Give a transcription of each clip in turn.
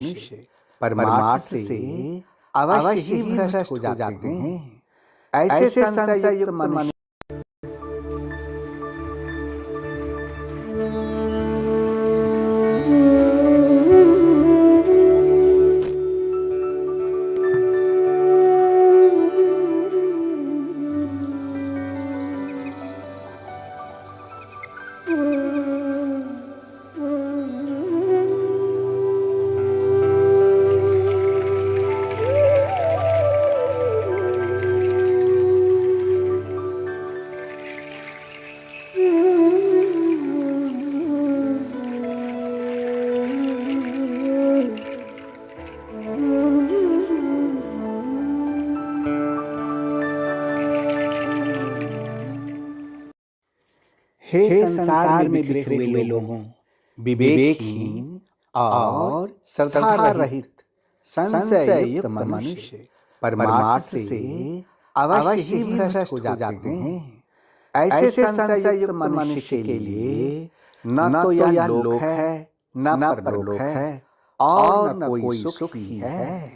मनुष्य परमार्थ से अवश्य ही भ्रष्ट हो जाते हैं। ऐसे संशययुक्त मनुष्य हे संसार में बिखरे हुए लोगों, विवेकहीन और श्रद्धा रहित संशययुक्त मनुष्य परमार्थ से अवश्य ही भ्रष्ट हो जाते हैं। ऐसे संशययुक्त मनुष्य के लिए न तो यह लोक है, न परलोक है और न कोई सुख ही है।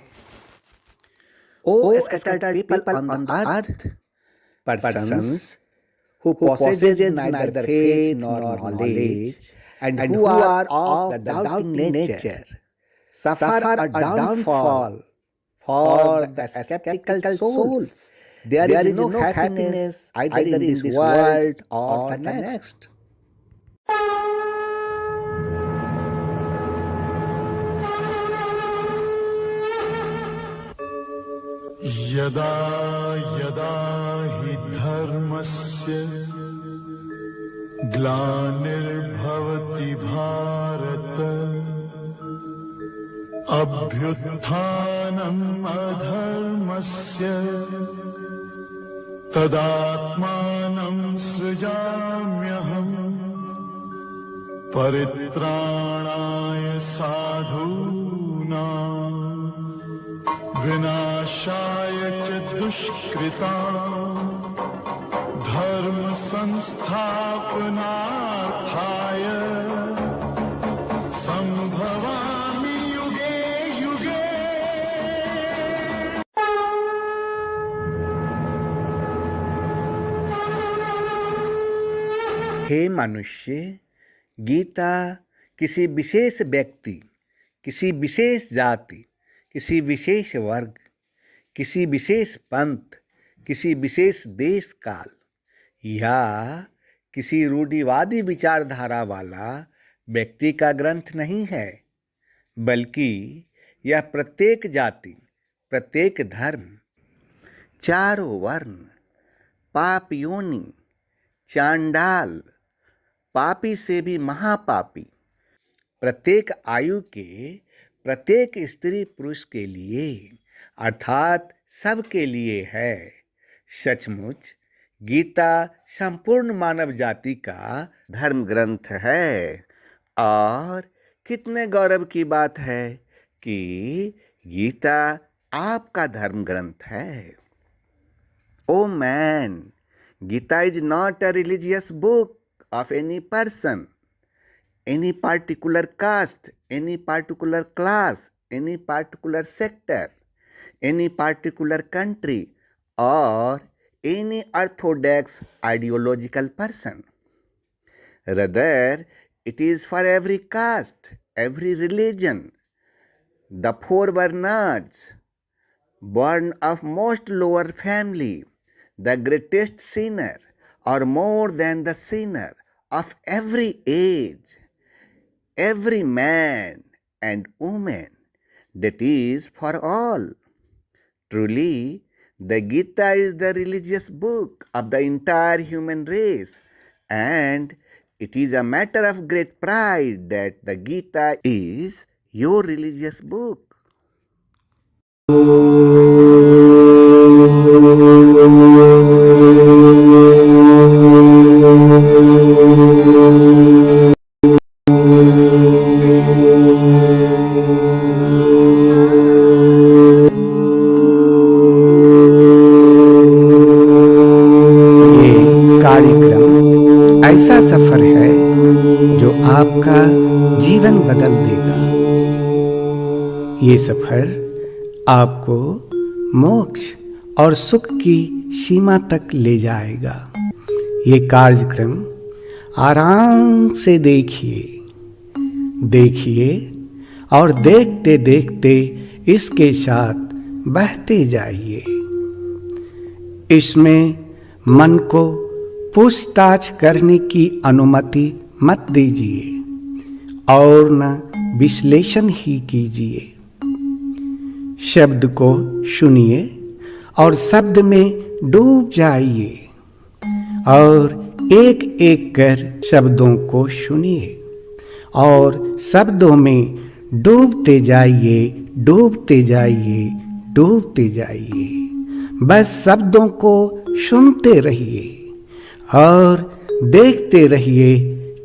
O scattered people on the earth, persons who possess neither faith nor knowledge, and who are of the doubting nature, suffer a downfall for the skeptical souls. There is no happiness either in this world or the next. यदा यदा हि धर्मस्य ग्लानिर्भवति भारत अभ्युत्थानम् अधर्मस्य तदात्मानं सृजाम्यहम् परित्राणाय साधूनां विनाशाय च दुष्कृतां धर्म संस्थापनार्थाय संभवामि युगे युगे। हे मनुष्य, गीता किसी विशेष व्यक्ति, किसी विशेष जाति, किसी विशेष वर्ग, किसी विशेष पंथ, किसी विशेष देश काल या किसी रूढ़िवादी विचारधारा वाला व्यक्ति का ग्रंथ नहीं है, बल्कि यह प्रत्येक जाति, प्रत्येक धर्म, चारों वर्ण, पाप योनि, चांडाल, पापी से भी महापापी, प्रत्येक आयु के प्रत्येक स्त्री पुरुष के लिए अर्थात सबके लिए है। सचमुच गीता संपूर्ण मानव जाति का धर्म ग्रंथ है और कितने गौरव की बात है कि गीता आपका धर्म ग्रंथ है। Oh man, Gita is not a religious book of any person, any particular caste, any particular class, any particular sector, any particular country, or any orthodox ideological person. Rather, it is for every caste, every religion, the four varnas, born of most lower family, the greatest sinner, or more than the sinner, of every age, every man and woman, that is for all. Truly, the Gita is the religious book of the entire human race, and it is a matter of great pride that the Gita is your religious book. ऐसा सफर है जो आपका जीवन बदल देगा। ये सफर आपको मोक्ष और सुख की सीमा तक ले जाएगा। ये कार्यक्रम आराम से देखिए और देखते देखते इसके साथ बहते जाइए। इसमें मन को पूछताछ करने की अनुमति मत दीजिए और न विश्लेषण ही कीजिए। शब्द को सुनिए और शब्द में डूब जाइए और एक एक कर शब्दों को सुनिए और शब्दों में डूबते जाइए। बस शब्दों को सुनते रहिए और देखते रहिए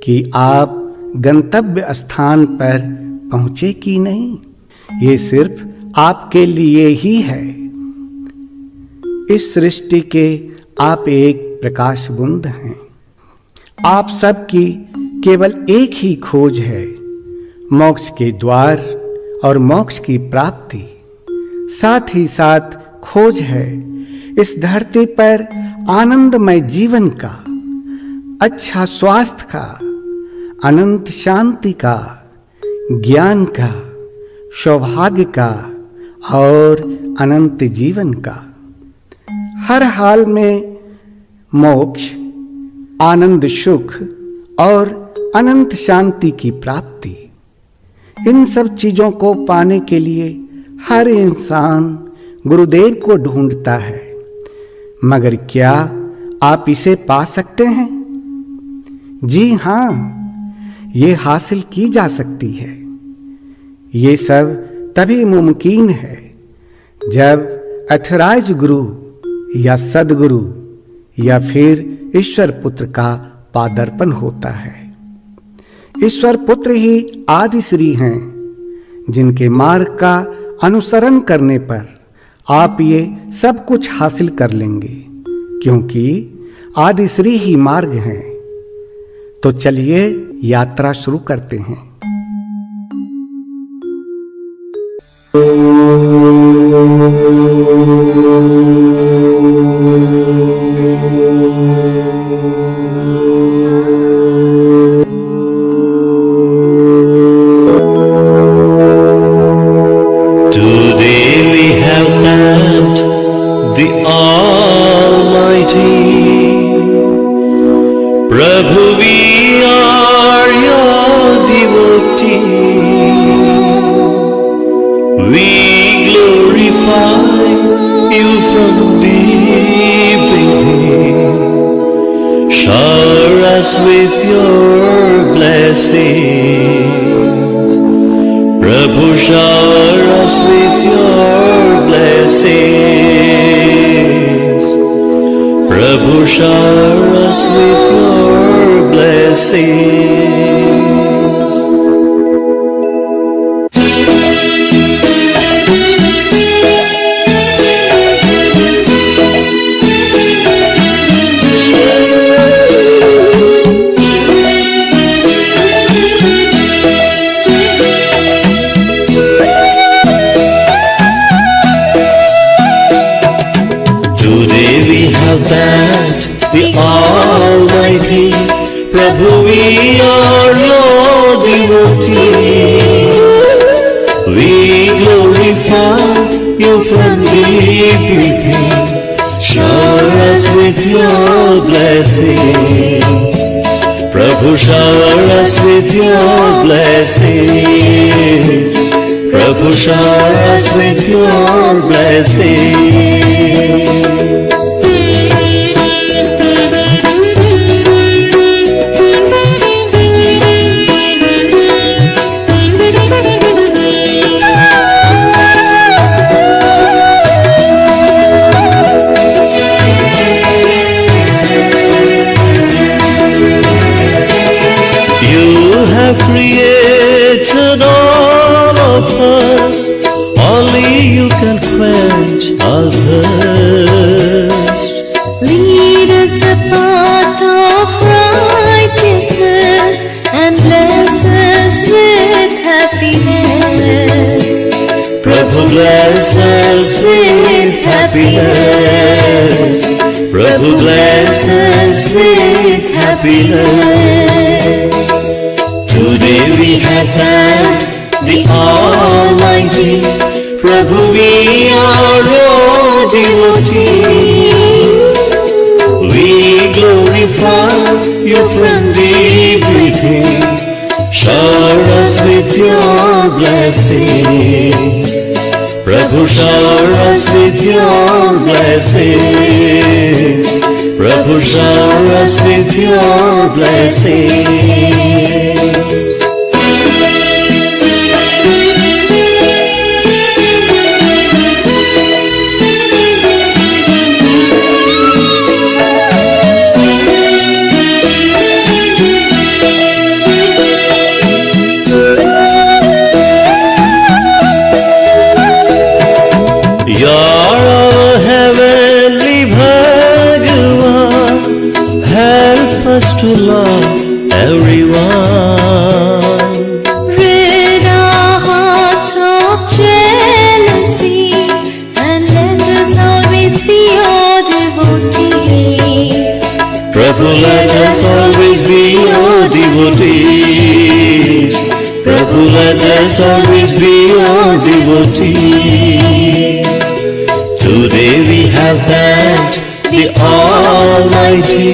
कि आप गंतव्य स्थान पर पहुंचे कि नहीं। ये सिर्फ आपके लिए ही है। इस सृष्टि के आप एक प्रकाश बूंद हैं। आप सबकी केवल एक ही खोज है, मोक्ष के द्वार और मोक्ष की प्राप्ति। साथ ही साथ खोज है इस धरती पर आनंदमय जीवन का, अच्छा स्वास्थ्य का, अनंत शांति का, ज्ञान का, सौभाग्य का और अनंत जीवन का। हर हाल में मोक्ष, आनंद, सुख और अनंत शांति की प्राप्ति। इन सब चीजों को पाने के लिए हर इंसान गुरुदेव को ढूंढता है, मगर क्या आप इसे पा सकते हैं? जी हां, ये हासिल की जा सकती है। ये सब तभी मुमकिन है जब अथराइज गुरु या सदगुरु या फिर ईश्वर पुत्र का पादर्पण होता है। ईश्वर पुत्र ही आदि श्री हैं, जिनके मार्ग का अनुसरण करने पर आप ये सब कुछ हासिल कर लेंगे, क्योंकि आदि श्री ही मार्ग हैं। तो चलिए यात्रा शुरू करते हैं। Prabhu, we are your devotee. We glorify you from deep within. Shower us with your blessings. Prabhu, shower us with your blessings. Prabhu, shower us with your blessings. Today we have thanked the Almighty. Prabhu, we are your devotee. We glorify you from deep within. Shower us with your blessings. Prabhu, shower us with your blessings. Prabhu, shower us with your blessings. Created all of us, only you can quench our thirst. Lead us the path of righteousness and bless us with happiness. bless us with happiness. Prabhu bless us with happiness. Today we have thanked the Almighty. Prabhu, we are your devotees. We glorify you from deep within. Shower us with your blessings. Prabhu, shower us with your blessings. Prabhu, shower us with your blessings. To love everyone. Rid our hearts of jealousy and let us always be your devotees. Prabhu, let us always be your devotees. Prabhu, let us always be your devotees. Today we have thanked the Almighty.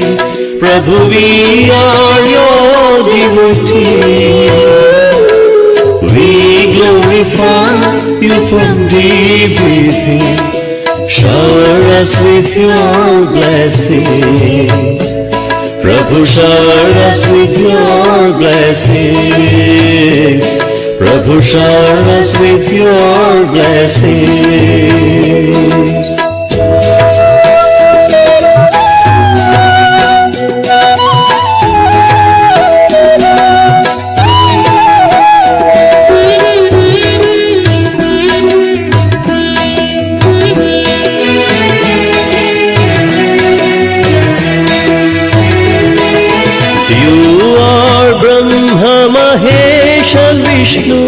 Prabhu, we are your devotees. We glorify you from deep within. Shower us with your blessings. Prabhu, shower us with your blessings. Prabhu, shower us with your blessings. Vishnu,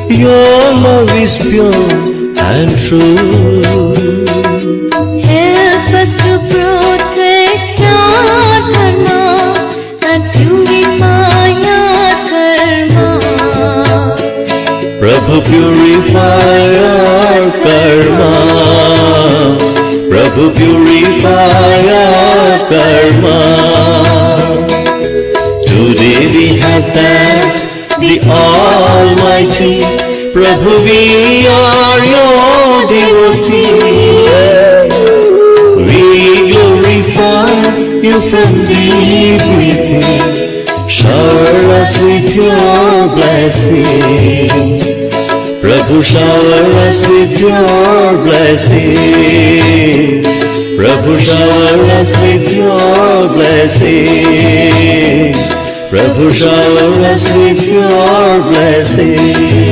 your love is pure and true. Help us to protect our dharma and purify our karma. Prabhu, purify our karma. Prabhu, purify our karma. Today we have thanked the Almighty. Prabhu, we are your devotees. We glorify you from deep within. Shower us with your blessings. Prabhu, shower us with your blessings. Prabhu, shower us with your blessings. Prabhu, shower us with your blessings.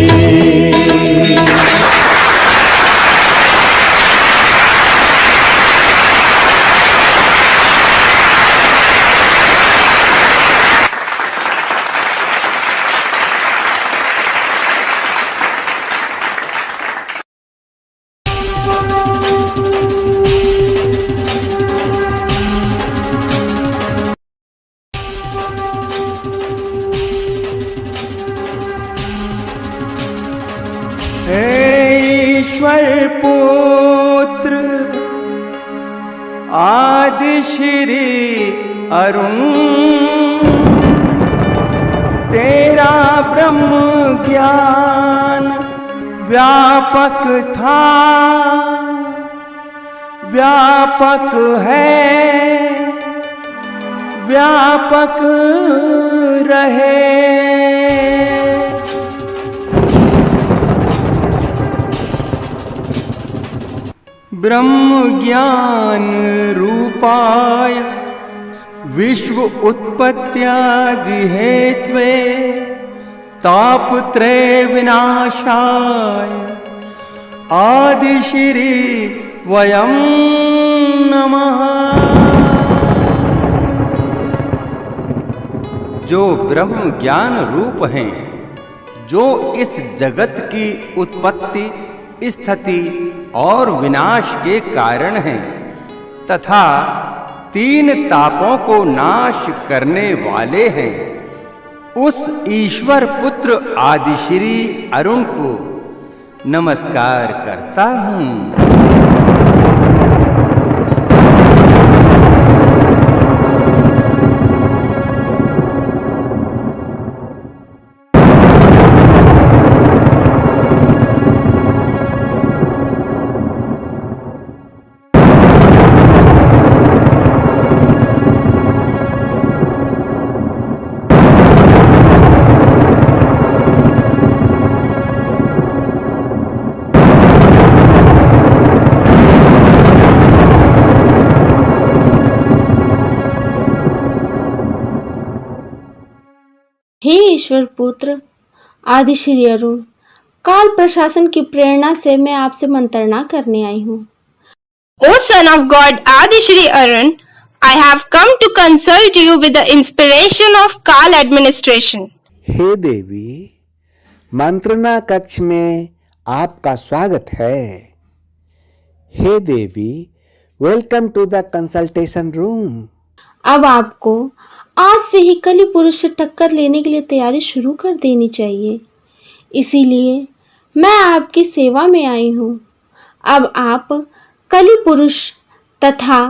ईश्वर पुत्र आदि श्री अरुण, तेरा ब्रह्म ज्ञान व्यापक था, व्यापक है, व्यापक रहे। ब्रह्म ज्ञान रूपाय विश्व उत्पत्त्यादि हेत्वे तापत्रय विनाशाय आदि श्री वयं नमः। जो ब्रह्म ज्ञान रूप हैं, जो इस जगत की उत्पत्ति स्थिति और विनाश के कारण हैं तथा 3 तापों को नाश करने वाले हैं। उस ईश्वर पुत्र आदिश्री अरुण को नमस्कार करता हूँ। हे ईश्वर पुत्र आदि श्री अरुण, काल प्रशासन की प्रेरणा से मैं आपसे मंत्रणा करने आई हूँ। O son of God Adi Shri Arun, I have come to consult you with the inspiration of Kal administration. हे देवी, मंत्रणा कक्ष में आपका स्वागत है। हे देवी, welcome to the consultation room. अब आपको आज से ही कली पुरुष से टक्कर लेने के लिए तैयारी शुरू कर देनी चाहिए। इसीलिए मैं आपकी सेवा में आई हूँ। अब आप कली पुरुष तथा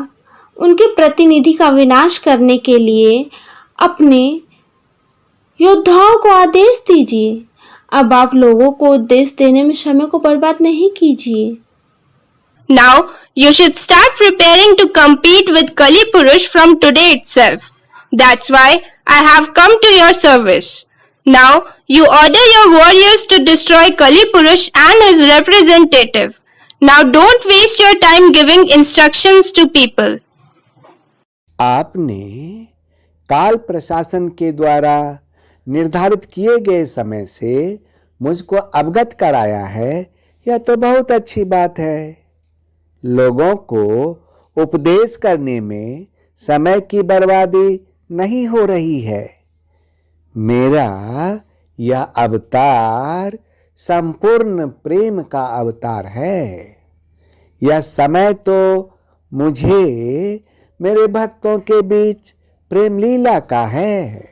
उनके प्रतिनिधि का विनाश करने के लिए अपने योद्धाओं को आदेश दीजिए। अब आप लोगों को उपदेश देने में समय को बर्बाद नहीं कीजिए। Now you should start preparing to compete with Kali Purush from today itself. That's why I have come to your service. Now you order your warriors to destroy Kali Purush and his representative. Now don't waste your time giving instructions to people. आपने काल प्रशासन के द्वारा निर्धारित किए गए समय से मुझको अवगत कराया है, यह तो बहुत अच्छी बात है। लोगों को उपदेश करने में समय की बर्बादी नहीं हो रही है। मेरा यह अवतार संपूर्ण प्रेम का अवतार है। यह समय तो मुझे मेरे भक्तों के बीच प्रेम लीला का है,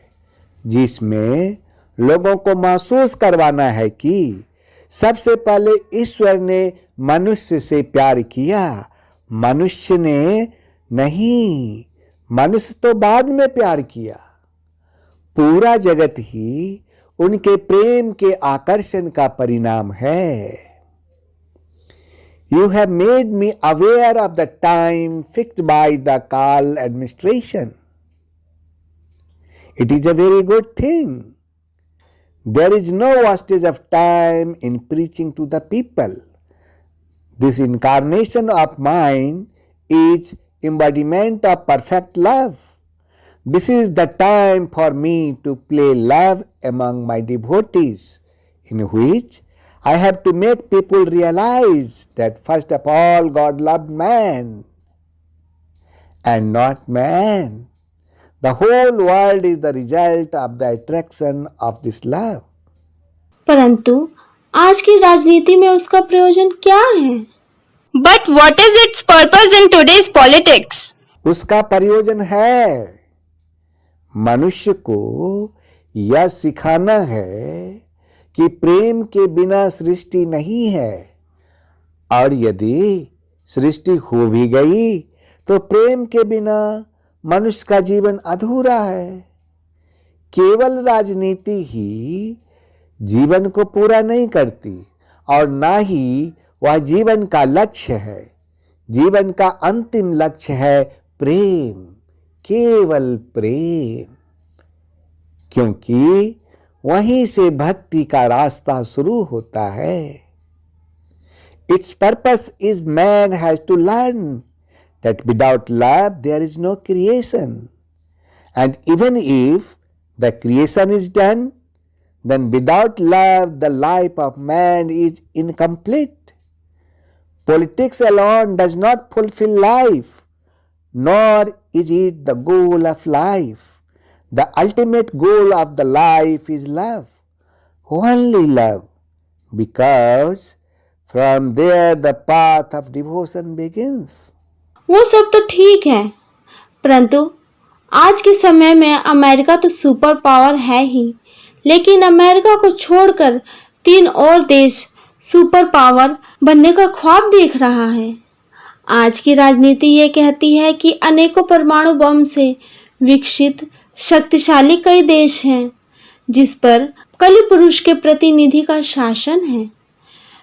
जिसमें लोगों को महसूस करवाना है कि सबसे पहले ईश्वर ने मनुष्य से प्यार किया, मनुष्य ने नहीं। मनुष्य तो बाद में प्यार किया। पूरा जगत ही उनके प्रेम के आकर्षण का परिणाम है। You have made me aware of the time fixed by the Kal administration. It is a very good thing. There is no wastage of time in preaching to the people. This incarnation of mine is embodiment of perfect love. This is the time for me to play love among my devotees, in which I have to make people realize that first of all God loved man and not man. The whole world is the result of the attraction of this love. परंतु आज की राजनीति में उसका प्रयोजन क्या है? But what is its purpose in today's politics? उसका प्रयोजन है मनुष्य को यह सिखाना है कि प्रेम के बिना सृष्टि नहीं है, और यदि सृष्टि हो भी गई तो प्रेम के बिना मनुष्य का जीवन अधूरा है। केवल राजनीति ही जीवन को पूरा नहीं करती और ना ही वह जीवन का लक्ष्य है। जीवन का अंतिम लक्ष्य है प्रेम, केवल प्रेम, क्योंकि वहीं से भक्ति का रास्ता शुरू होता है। Its purpose is man has to learn that without love there is no creation, and even if the creation is done, then without love the life of man is incomplete. Politics alone does not fulfill life, nor is it the goal of life. The ultimate goal of the life is love, only love, because From there the path of devotion begins. वो सब तो ठीक है, परंतु आज के समय में अमेरिका तो सुपर पावर है ही, लेकिन अमेरिका को छोड़कर 3 और देश सुपर पावर बनने का ख्वाब देख रहा है। आज की राजनीति ये कहती है कि अनेकों परमाणु बम से विकसित शक्तिशाली कई देश हैं जिस पर कलि पुरुष के प्रतिनिधि का शासन है।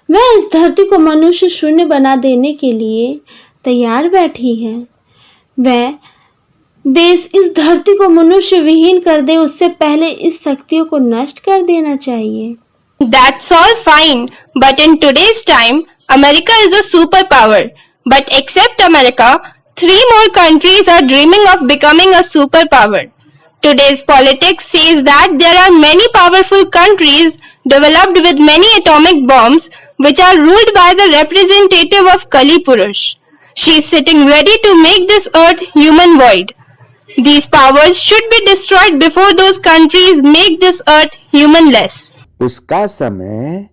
वह इस धरती को मनुष्य शून्य बना देने के लिए तैयार बैठी है। वह देश इस धरती को मनुष्य विहीन कर दे, उससे पहले इस शक्तियों को नष्ट कर देना चाहिए। That's all fine, but in today's time, America is a superpower. But except America, 3 more countries are dreaming of becoming a superpower. Today's politics says that there are many powerful countries developed with many atomic bombs which are ruled by the representative of Kali Purush. She is sitting ready to make this earth human void. These powers should be destroyed before those countries make this earth humanless. उसका समय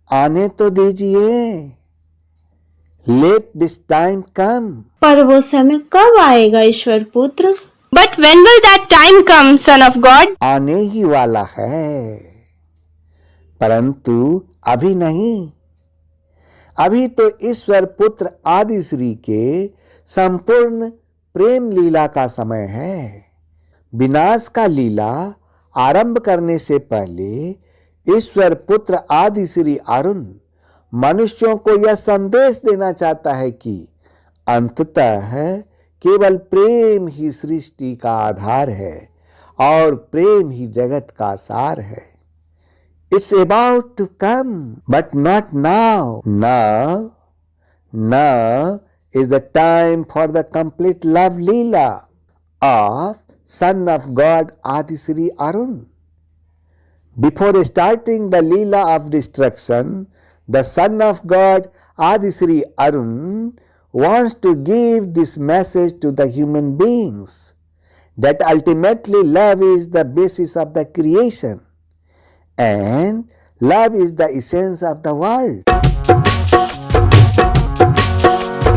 आने तो दीजिए। Let this time come. पर वो समय कब आएगा ईश्वर पुत्र? But when will that time come, Son of God? आने ही वाला है, परंतु अभी नहीं। अभी तो ईश्वर पुत्र आदि श्री के संपूर्ण प्रेम लीला का समय है। विनाश का लीला आरंभ करने से पहले ईश्वर पुत्र आदि श्री अरुण मनुष्यों को यह संदेश देना चाहता है कि अंततः केवल प्रेम ही सृष्टि का आधार है और प्रेम ही जगत का सार है। It's about to come, but not now. Now is the time for the complete love Leela of Son of God Adisri Arun. Before starting the Leela of destruction, the Son of God Adisri Arun wants to give this message to the human beings that ultimately love is the basis of the creation and love is the essence of the world.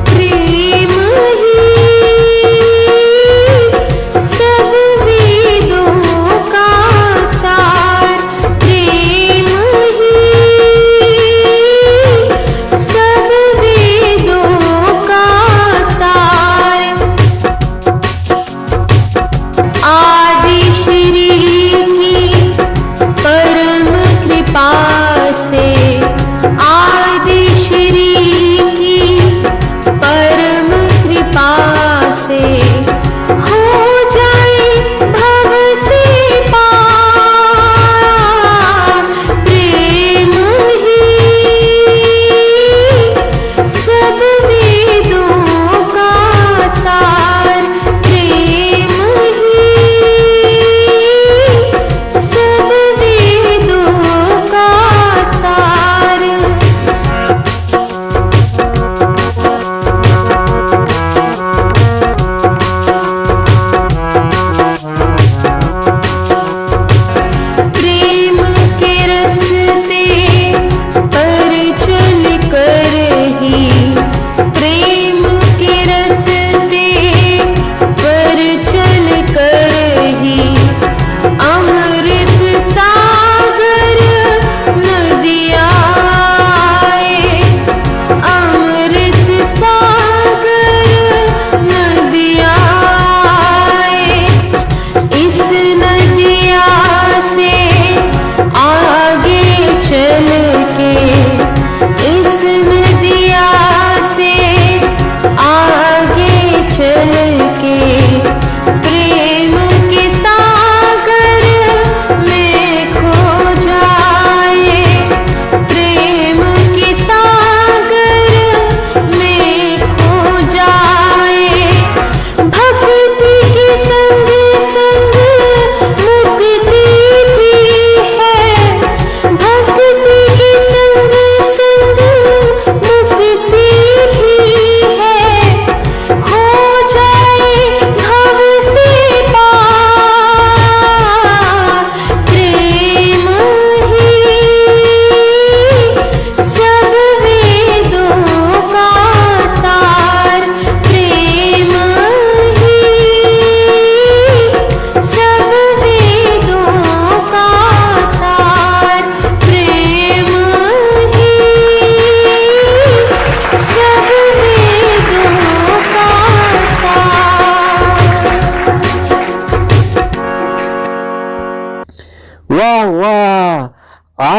प्रेम ही सब वेदों का सार, प्रेम ही सब वेदों का सार। आदि श्री की परम कृपा से, आदि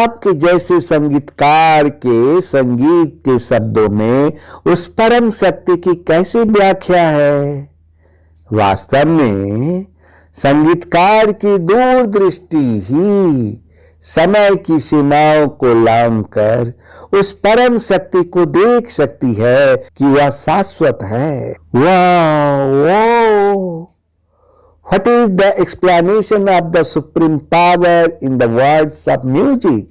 आपके जैसे संगीतकार के संगीत के शब्दों में उस परम शक्ति की कैसे व्याख्या है? वास्तव में संगीतकार की दूरदृष्टि ही समय की सीमाओं को लांघकर उस परम शक्ति को देख सकती है कि वह शाश्वत है। वाह! What is the explanation of the supreme power in the words of music?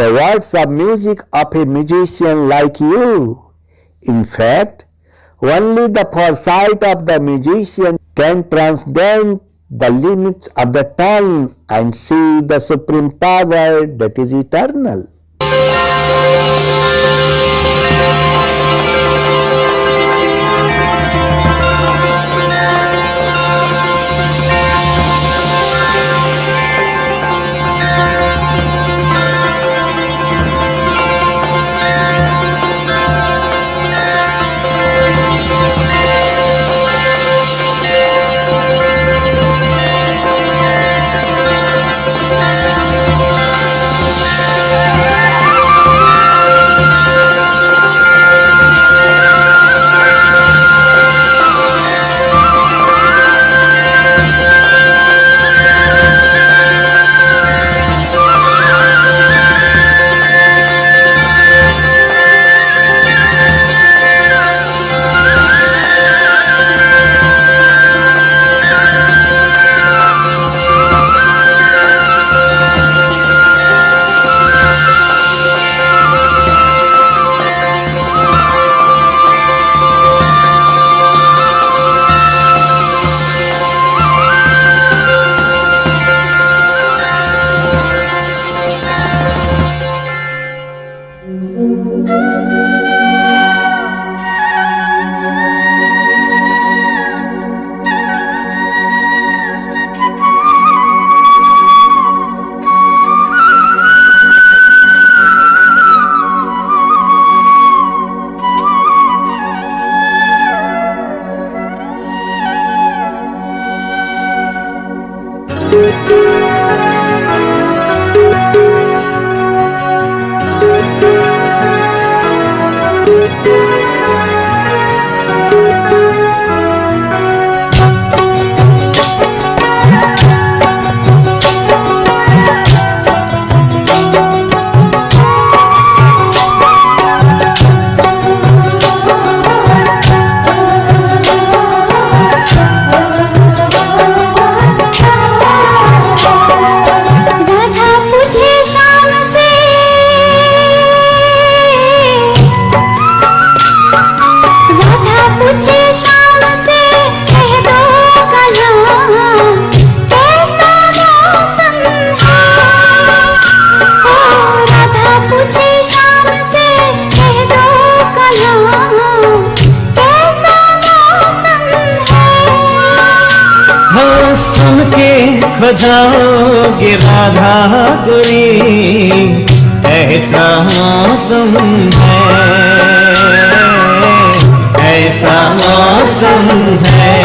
The words of music of a musician like you. In fact, only the foresight of the musician can transcend the limits of the time and see the supreme power that is eternal. बजाओगे Radha गोरी, ऐसा मौसम है, ऐसा मौसम है।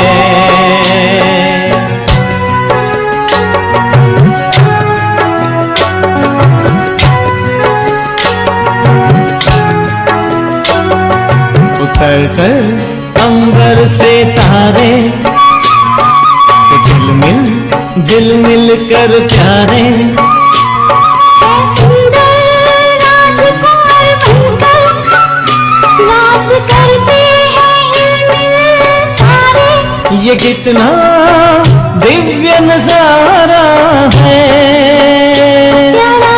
उतर कर अंबर से तारे झिलमिल झिलमिल कर प्यारे, सुंदर राजकुमार बनकर रास करते हैं हिलमिल सारे। ये कितना दिव्य नजारा है, प्यारा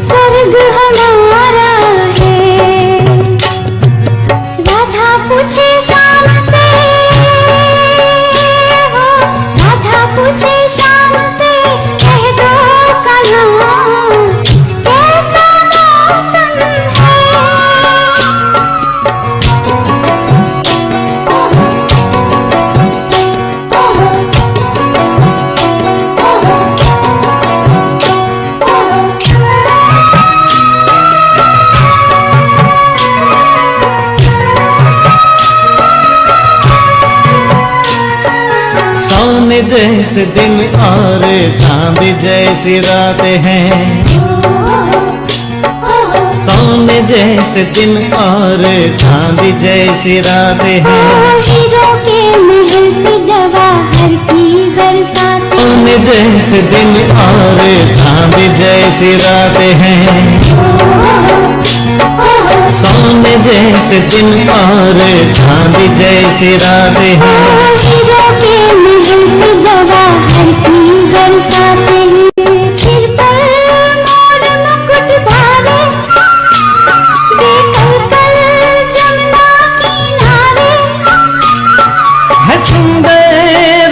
स्वर्ग हमारा है। राधा पूछे शाम से, राधा पूछे शाम से, कह दो कन्हा कैसा मौसम है। जैसे दिन और चांद जैसी रात हैं, सोने जैसे दिन और चांद जैसी रात हैं, हीरो के महल पे जवाहर की बरसात, सोने जैसे दिन और चांद जैसी रात हैं, सोने जैसे दिन और चांद जैसी रात हैं, हीरो के महल पे जवाहर की बरसात, सिर पर मोर मुकुट धारे, देखल कल जमुना किनारे, है सुंदर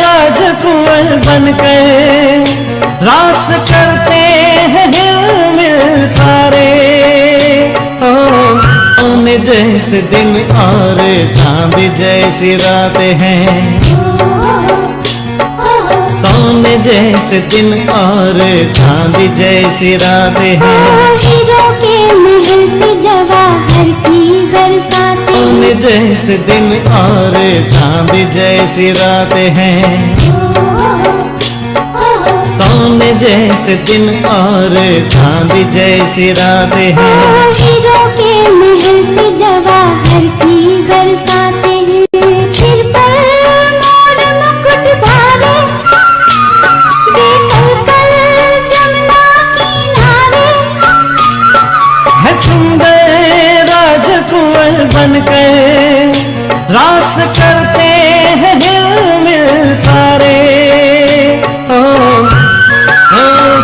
राजकुंवर बनकर रास करते हैं हिलमिल सारे, सोने जैसे दिन और चांद जैसी रात हैं, सोने जैसे दिन और चांद जैसी रात हैं, हीरो के महल पे जवाहर की बरसात, सोने जैसे दिन और चांद जैसी रात हैं, सोने जैसे दिन और चांद जैसी रात हैं, हीरो के महल पे जवाहर की बरसात, सिर पर मोर मुकुट धारे, देखल कल जमुना किनारे, है सुंदर राजकुंवर बनकर रास करते हैं हिलमिल सारे,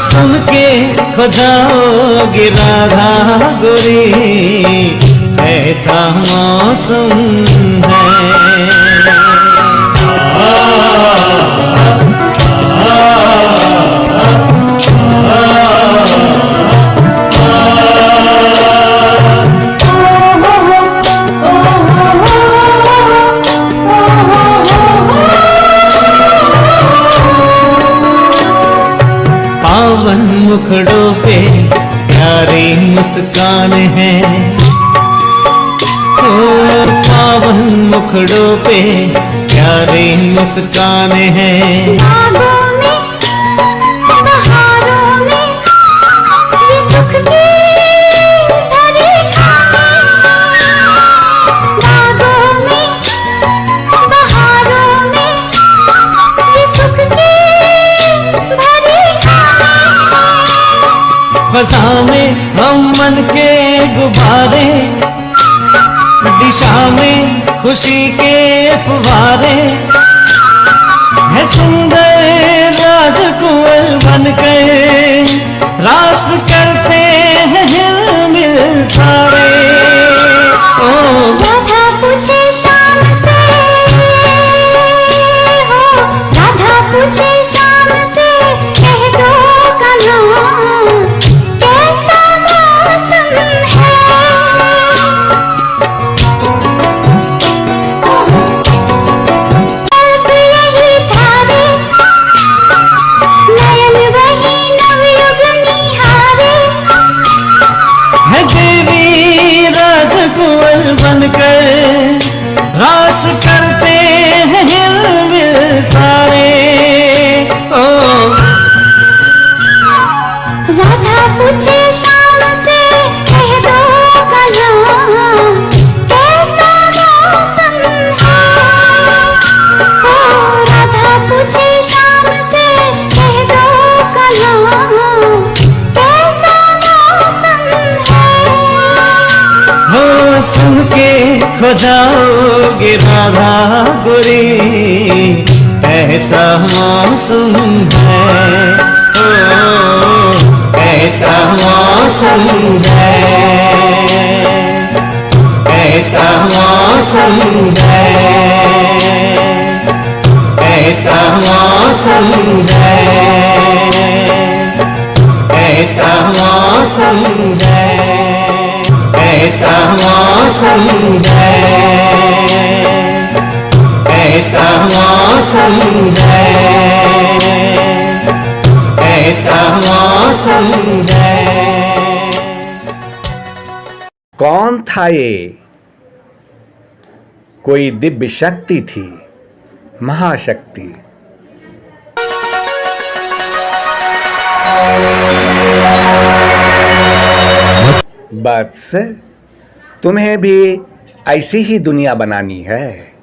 सुन के खो जाओगे राधा गोरी, ऐसा मौसम है। पावन मुखड़ों पे प्यारी मुस्कान है, ओ पावन मुखड़ों पे प्यारी मुस्कान है, बागों में बहारों में ये सुख की भरी खाने, बागों में बहारों में ये सुख की भरी खाने, फसा में हम मन के गुब्बारे, दिशा में खुशी के फुवारे, है सुंदर राजकुंवर बनकर रास करते हैं हिलमिल सारे, ओ राधा पूछे शाम से, हो राधा पूछे शाम से, कह दो कन्हा कैसा मौसम है, अब यही धारे, नयन वही नवयुग निहारे, है देवी राजकुंवर बनकर रास करते हैं हिलमिल सारे, ओ राधा पूछे शाम से, कह दो कन्हा कैसा मौसम है, ओ राधा पूछे शाम से, कह दो कन्हा कैसा मौसम है, हो सुन के खो जाओगे राधा गोरी, ऐसा मौसम है, ओ ऐसा मौसम है, ऐसा मौसम है, ऐसा मौसम है, ऐसा मौसम है, ऐसा मौसम है, ऐसा मौसम है, ऐसा मौसम है। कौन था ये? कोई दिव्य शक्ति थी, महाशक्ति, बस तुम्हें भी ऐसी ही दुनिया बनानी है।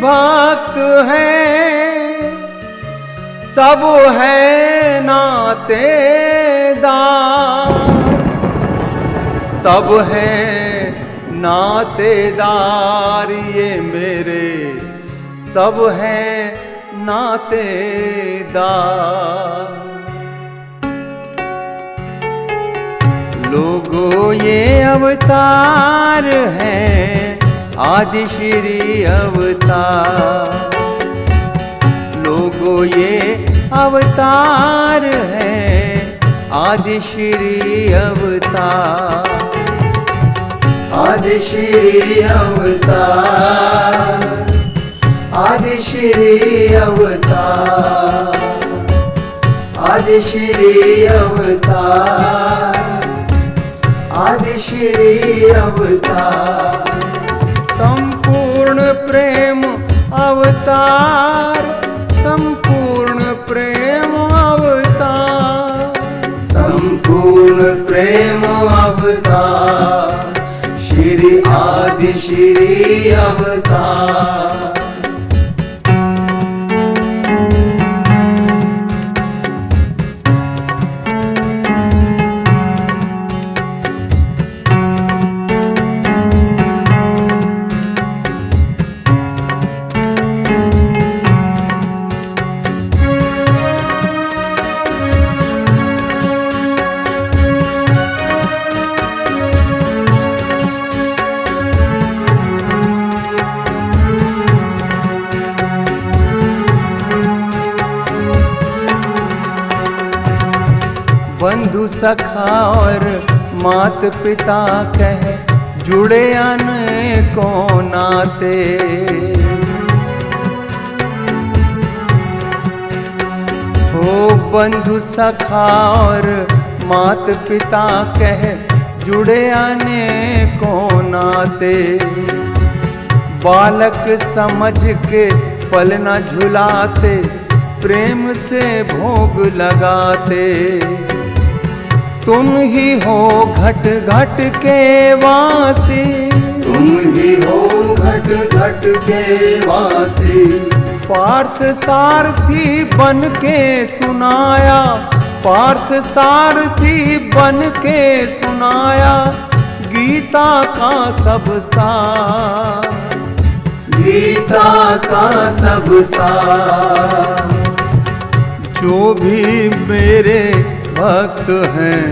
भक्त हैं, सब है नातेदार, सब है नातेदार, ये मेरे सब है नातेदार। लोगों ये अवतार हैं, आदि श्री अवतार। लोगों ये अवतार हैं, आदि श्री अवतार। आदि श्री अवतार, आदि श्री अवतार, आदि श्री अवतार, आदि श्री अवतार। संपूर्ण प्रेम अवतार, संपूर्ण प्रेम अवतार, संपूर्ण प्रेम अवतार, श्री आदि श्री अवतार। बंधु सखा और मात पिता कह जुड़े अनेकों नाते। ओ बंधु सखा और मात पिता कह जुड़े अनेकों नाते। बालक समझ के पल न झुलाते, प्रेम से भोग लगाते। तुम ही हो घट घट के वासी, तुम ही हो घट घट के वासी। पार्थ सारथी बन के सुनाया, पार्थ सारथी बन के सुनाया, गीता का सब सार, गीता का सब सार। जो भी मेरे भक्त हैं,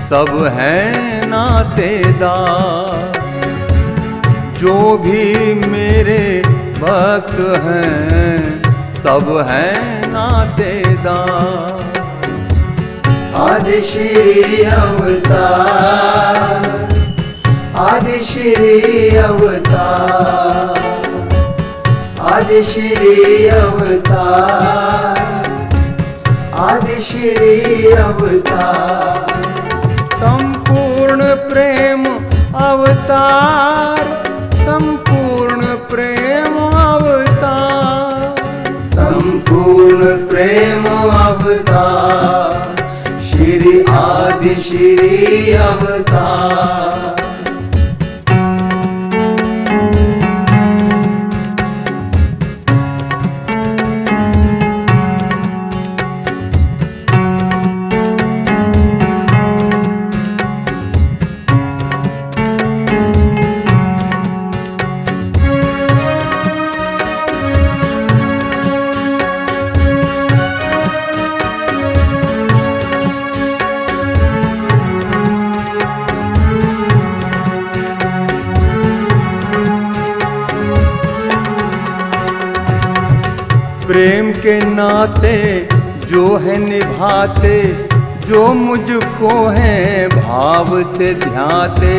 सब हैं नातेदार। जो भी मेरे भक्त हैं, सब हैं नातेदार। आदि श्री अवतार, आदि श्री अवतार, आदि श्री अवतार, आदि श्री अवतार। संपूर्ण प्रेम अवतार, संपूर्ण प्रेम अवतार, संपूर्ण प्रेम अवतार, श्री आदि श्री अवतार। प्रेम के नाते जो है निभाते, जो मुझको है भाव से ध्याते।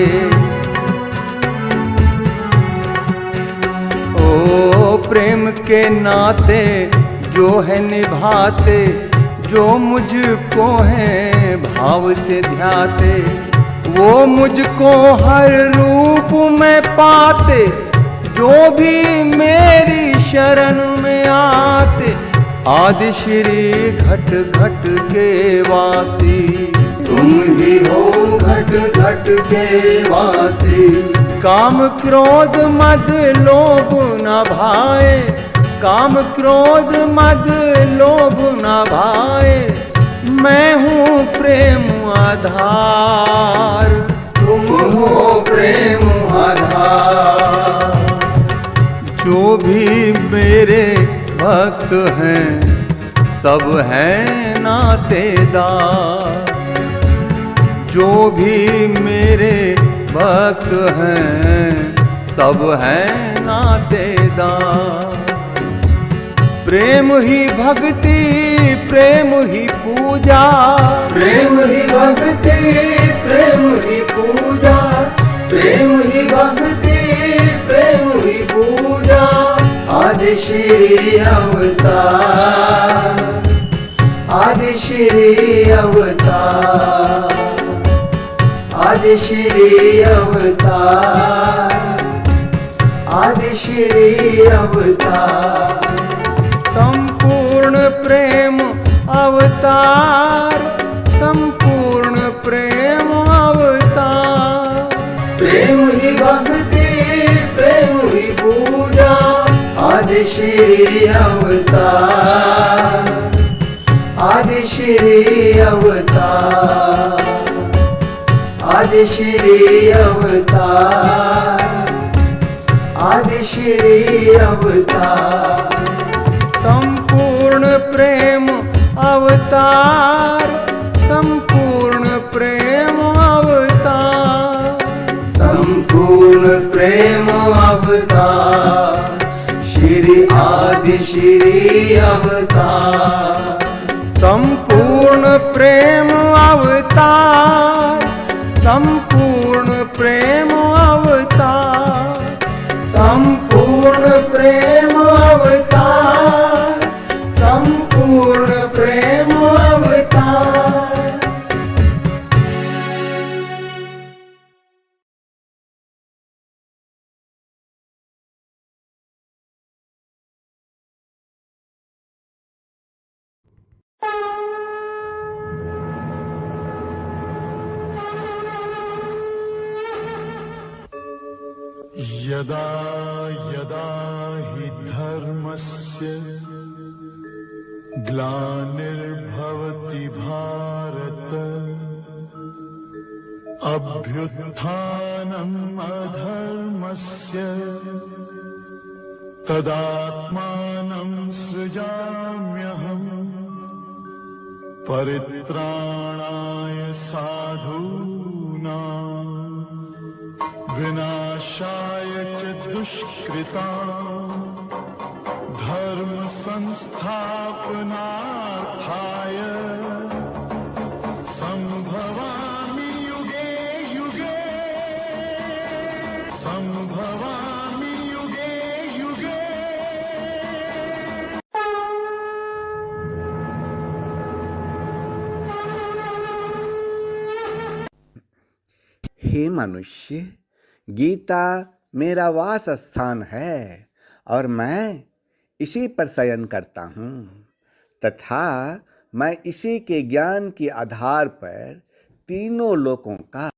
ओ प्रेम के नाते जो है निभाते, जो मुझको है भाव से ध्याते। वो मुझको हर रूप में पाते, जो भी मेरी शरण में आते। आदि श्री घट घट के वासी, तुम ही हो घट घट के वासी। काम क्रोध मद लोभ न भाए, काम क्रोध मद लोभ न भाए, मैं हूँ प्रेम आधार, तुम हो प्रेम आधार। जो भी मेरे भक्त हैं सब हैं नातेदार, जो भी मेरे भक्त हैं सब हैं नातेदार। प्रेम ही भक्ति प्रेम ही पूजा, प्रेम ही भक्ति प्रेम ही पूजा, प्रेम ही भक्ति प्रेम ही पूजा। आदि श्री अवतार, आदि श्री अवतार, आदि श्री अवतार, आदि श्री अवतार। संपूर्ण प्रेम अवतार, संपूर्ण प्रेम अवतार। प्रेम ही भक्ति प्रेम ही पूजा, आदि श्री अवतार, आदि श्री अवतार, आदि श्री अवतार, आदि श्री अवतार। संपूर्ण प्रेम अवतार, संपूर्ण प्रेम अवतार, संपूर्ण प्रेम अवतार। श्री आदि श्री अवतार, संपूर्ण प्रेम अवतार, संपूर्ण प्रेम अवतार, संपूर्ण प्रेम अवतार, संपूर्ण प्रेम अवतार। यदा यदा हि धर्मस्य ग्लानिर्भवति भारत, अभ्युत्थानम् अधर्मस्य तदात्मानं सृजाम्यहम्। परित्राणाय साधूनां विनाशाय च दुष्कृतां, धर्म संस्थापनार्थाय संभवामि युगे युगे, संभवामि युगे युगे। हे मनुष्य, गीता मेरा वास स्थान है और मैं इसी पर शयन करता हूँ तथा मैं इसी के ज्ञान के आधार पर तीनों लोकों का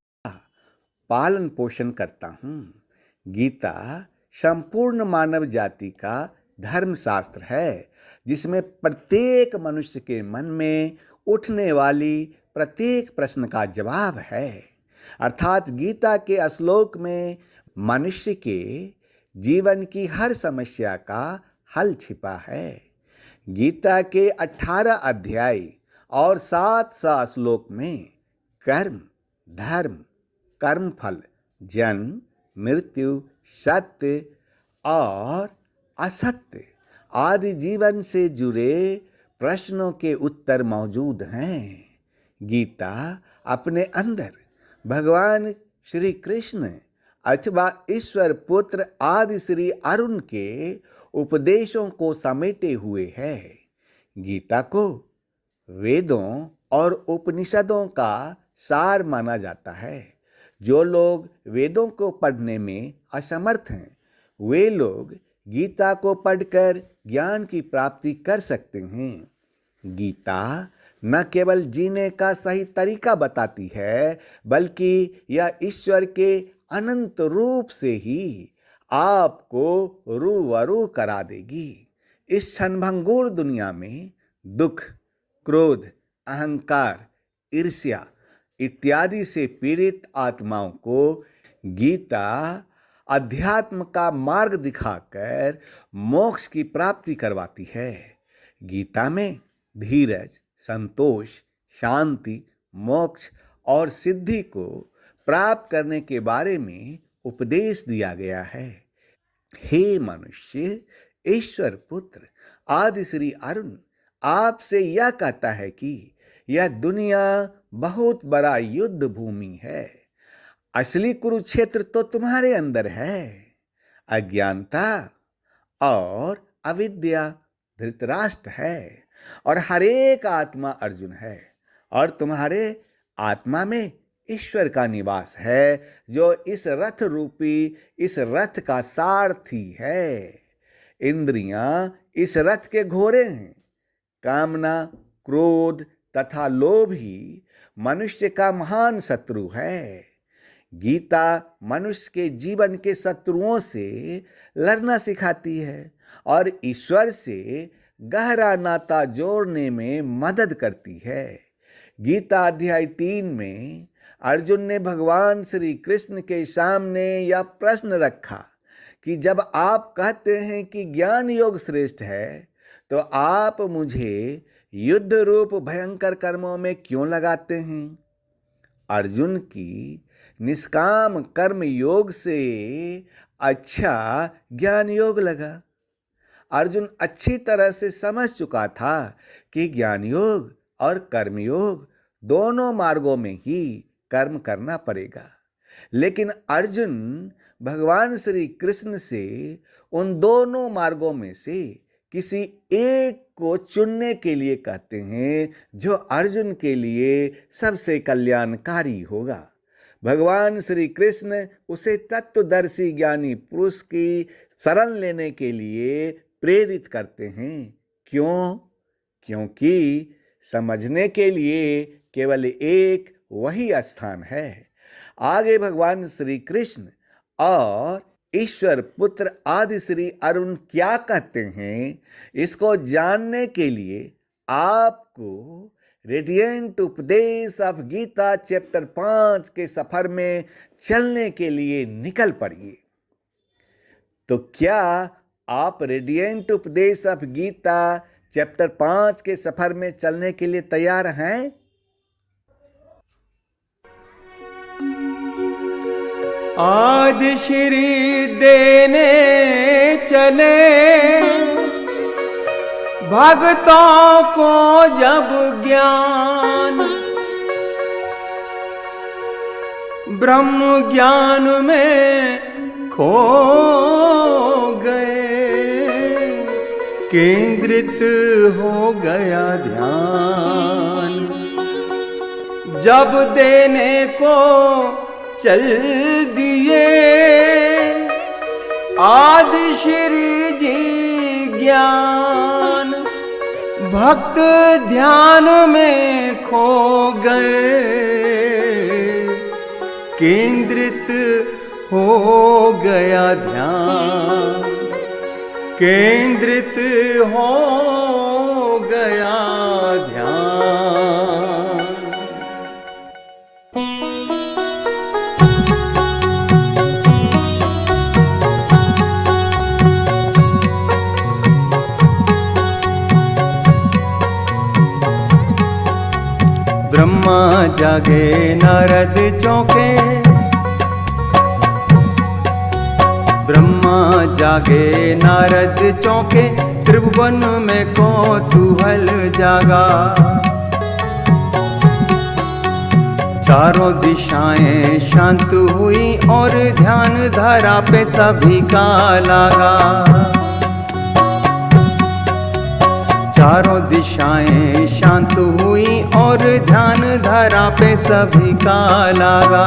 पालन पोषण करता हूँ। गीता संपूर्ण मानव जाति का धर्मशास्त्र है जिसमें प्रत्येक मनुष्य के मन में उठने वाली प्रत्येक प्रश्न का जवाब है। अर्थात गीता के श्लोक में मनुष्य के जीवन की हर समस्या का हल छिपा है। गीता के 18 अध्याय और 700 श्लोक में कर्म, धर्म, कर्मफल, जन्म, मृत्यु, सत्य और असत्य आदि जीवन से जुड़े प्रश्नों के उत्तर मौजूद हैं। गीता अपने अंदर भगवान श्री कृष्ण अथवा ईश्वर पुत्र आदि श्री अरुण के उपदेशों को समेटे हुए है। गीता को वेदों और उपनिषदों का सार माना जाता है। जो लोग वेदों को पढ़ने में असमर्थ हैं वे लोग गीता को पढ़कर ज्ञान की प्राप्ति कर सकते हैं। गीता न केवल जीने का सही तरीका बताती है बल्कि यह ईश्वर के अनंत रूप से ही आपको रूबरू करा देगी। इस क्षणभंगुर दुनिया में दुख, क्रोध, अहंकार, ईर्ष्या इत्यादि से पीड़ित आत्माओं को गीता अध्यात्म का मार्ग दिखाकर मोक्ष की प्राप्ति करवाती है। गीता में धीरज, संतोष, शांति, मोक्ष और सिद्धि को प्राप्त करने के बारे में उपदेश दिया गया है। हे मनुष्य, ईश्वर पुत्र आदि श्री अरुण आपसे यह कहता है कि यह दुनिया बहुत बड़ा युद्ध भूमि है। असली कुरुक्षेत्र तो तुम्हारे अंदर है। अज्ञानता और अविद्या धृतराष्ट्र है और हर एक आत्मा अर्जुन है और तुम्हारे आत्मा में ईश्वर का निवास है जो इस रथ रूपी इस रथ का सारथी है। इंद्रियां इस रथ के घोड़े हैं। कामना, क्रोध तथा लोभ ही मनुष्य का महान शत्रु है। गीता मनुष्य के जीवन के शत्रुओं से लड़ना सिखाती है और ईश्वर से गहरा नाता जोड़ने में मदद करती है। गीता अध्याय 3 में अर्जुन ने भगवान श्री कृष्ण के सामने यह प्रश्न रखा कि जब आप कहते हैं कि ज्ञान योग श्रेष्ठ है तो आप मुझे युद्ध रूप भयंकर कर्मों में क्यों लगाते हैं। अर्जुन की निष्काम कर्म योग से अच्छा ज्ञान योग लगा। अर्जुन अच्छी तरह से समझ चुका था कि ज्ञान योग और कर्म योग दोनों मार्गों में ही कर्म करना पड़ेगा, लेकिन अर्जुन भगवान श्री कृष्ण से उन दोनों मार्गों में से किसी एक को चुनने के लिए कहते हैं जो अर्जुन के लिए सबसे कल्याणकारी होगा। भगवान श्री कृष्ण उसे तत्वदर्शी ज्ञानी पुरुष की शरण लेने के लिए प्रेरित करते हैं। क्यों? क्योंकि समझने के लिए केवल एक वही स्थान है। आगे भगवान श्री कृष्ण और ईश्वर पुत्र आदि श्री अरुण क्या कहते हैं, इसको जानने के लिए आपको रेडिएंट उपदेश ऑफ गीता चैप्टर 5 के सफर में चलने के लिए निकल पड़िए। तो क्या आप रेडिएंट उपदेश ऑफ गीता चैप्टर 5 के सफर में चलने के लिए तैयार हैं? आदि श्री देने चले भक्तों को जब ज्ञान, ब्रह्म ज्ञान में खो गए, केंद्रित हो गया ध्यान। जब देने को चल दिए आदि श्री जी ज्ञान, भक्त ध्यान में खो गए, केंद्रित हो गया ध्यान, केंद्रित हो गया ध्यान। ब्रह्मा जागे नारद चौंके, ब्रह्मा जागे नारद चौंके, त्रिभुवन में कौतूहल जागा। चारों दिशाएं शांत हुई और ध्यान धारा पे सभी का लागा। चारों दिशाएं शांत हुई और ध्यान धारा पे सभी का लागा।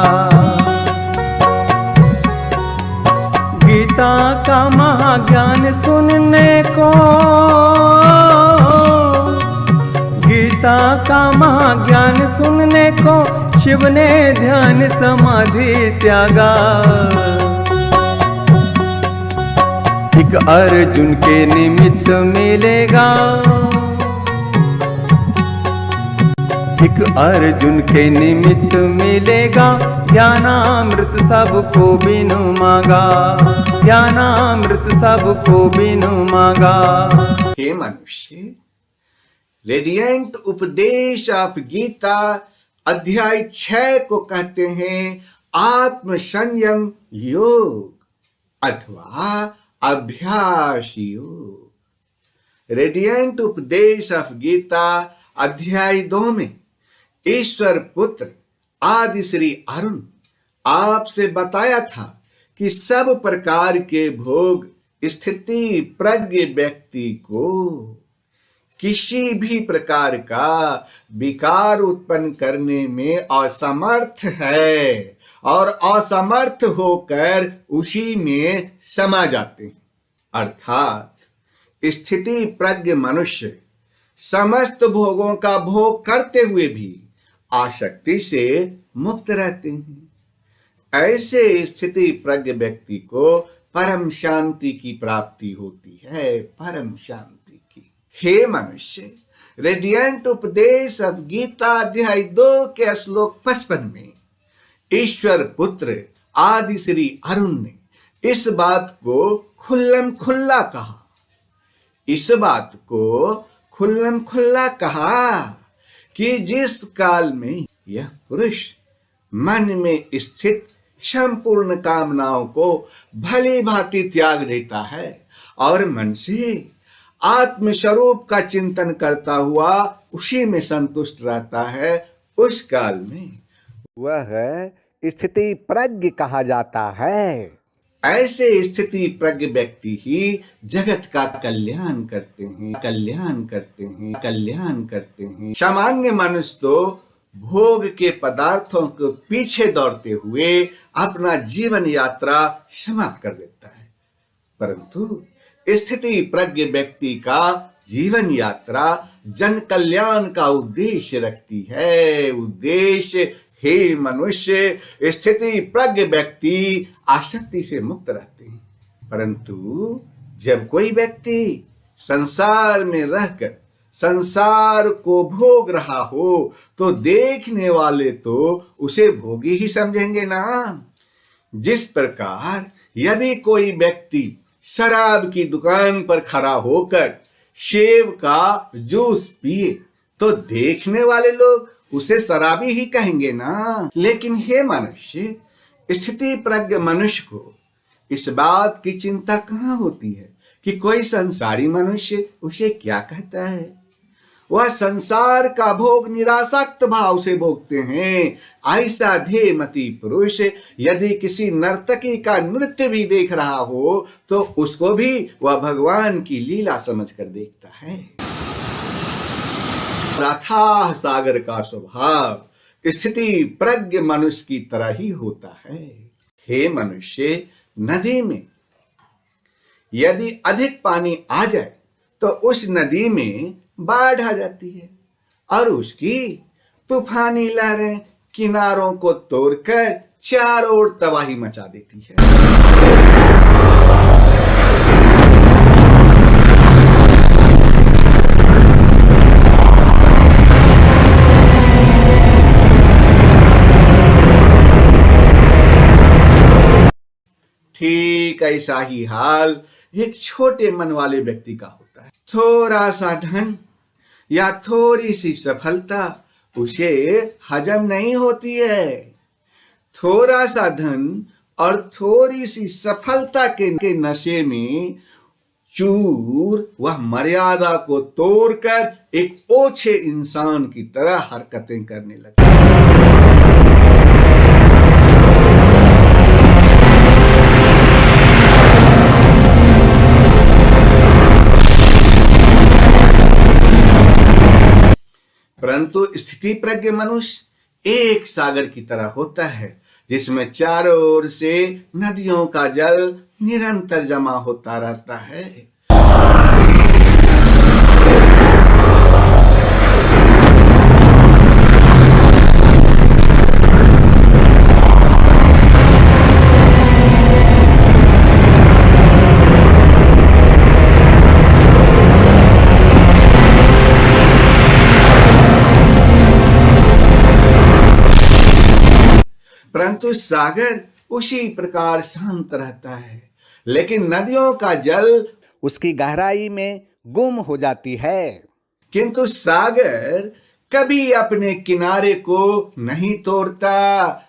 गीता का महाज्ञान सुनने को, गीता का महाज्ञान सुनने को शिव ने ध्यान समाधि त्यागा। एक अर्जुन के निमित्त मिलेगा, एक अर्जुन के निमित्त मिलेगा, ज्ञानामृत सबको बिनु मांगा, ज्ञानामृत सबको बिनु मांगा। हे मनुष्य, रेडियंट उपदेश ऑफ गीता अध्याय 6 को कहते हैं आत्म संयम योग अथवा अभ्यास योग। रेडियंट उपदेश ऑफ गीता अध्याय 2 में ईश्वर पुत्र आदि श्री अरुण आपसे बताया था कि सब प्रकार के भोग स्थिति प्रज्ञ व्यक्ति को किसी भी प्रकार का विकार उत्पन्न करने में असमर्थ है और असमर्थ होकर उसी में समा जाते हैं। अर्थात स्थिति प्रज्ञ मनुष्य समस्त भोगों का भोग करते हुए भी आसक्ति से मुक्त रहते हैं। ऐसे स्थिति प्रज्ञ व्यक्ति को परम शांति की प्राप्ति होती है, परम शांति की। हे मनुष्य, रेडियंट उपदेश ऑफ गीता अध्याय 2 के श्लोक 55 में ईश्वर पुत्र आदि श्री अरुण ने इस बात को खुल्लम खुल्ला कहा, इस बात को खुल्लम खुल्ला कहा कि जिस काल में यह पुरुष मन में स्थित संपूर्ण कामनाओं को भली भांति त्याग देता है और मन से आत्म स्वरूप का चिंतन करता हुआ उसी में संतुष्ट रहता है, उस काल में वह स्थिति प्रज्ञ कहा जाता है। ऐसे स्थिति प्रज्ञ व्यक्ति ही जगत का कल्याण करते हैं, कल्याण करते हैं, कल्याण करते हैं। सामान्य मनुष्य तो भोग के पदार्थों के पीछे दौड़ते हुए अपना जीवन यात्रा समाप्त कर देता है, परंतु स्थिति प्रज्ञ व्यक्ति का जीवन यात्रा जन कल्याण का उद्देश्य रखती है। उद्देश्य, हे मनुष्य, स्थिति प्रज्ञ व्यक्ति आसक्ति से मुक्त रहते हैं, परंतु जब कोई व्यक्ति संसार में रहकर संसार को भोग रहा हो तो देखने वाले तो उसे भोगी ही समझेंगे ना। जिस प्रकार यदि कोई व्यक्ति शराब की दुकान पर खड़ा होकर सेब का जूस पिए तो देखने वाले लोग उसे शराबी ही कहेंगे ना। लेकिन हे मनुष्य, स्थिति प्रज्ञ मनुष्य को इस बात की चिंता कहाँ होती है कि कोई संसारी मनुष्य उसे क्या कहता है। वह संसार का भोग निरासक्त भाव से भोगते हैं। ऐसा ध्येयमती पुरुष यदि किसी नर्तकी का नृत्य भी देख रहा हो तो उसको भी वह भगवान की लीला समझकर देखता है। अथाह सागर का स्वभाव स्थिति प्रज्ञ मनुष्य की तरह ही होता है। हे मनुष्य, नदी में यदि अधिक पानी आ जाए तो उस नदी में बाढ़ आ जाती है और उसकी तूफानी लहरें किनारों को तोड़कर चारों ओर तबाही मचा देती है। ठीक ऐसा ही हाल एक छोटे मन वाले व्यक्ति का होता है। थोड़ा सा धन या थोड़ी सी सफलता उसे हजम नहीं होती है। थोड़ा सा धन और थोड़ी सी सफलता के नशे में चूर वह मर्यादा को तोड़कर एक ओछे इंसान की तरह हरकतें करने लगता है। परंतु स्थिति प्रज्ञ मनुष्य एक सागर की तरह होता है जिसमें चारों ओर से नदियों का जल निरंतर जमा होता रहता है। परंतु सागर उसी प्रकार शांत रहता है, लेकिन नदियों का जल उसकी गहराई में गुम हो जाती है। किंतु सागर कभी अपने किनारे को नहीं तोड़ता।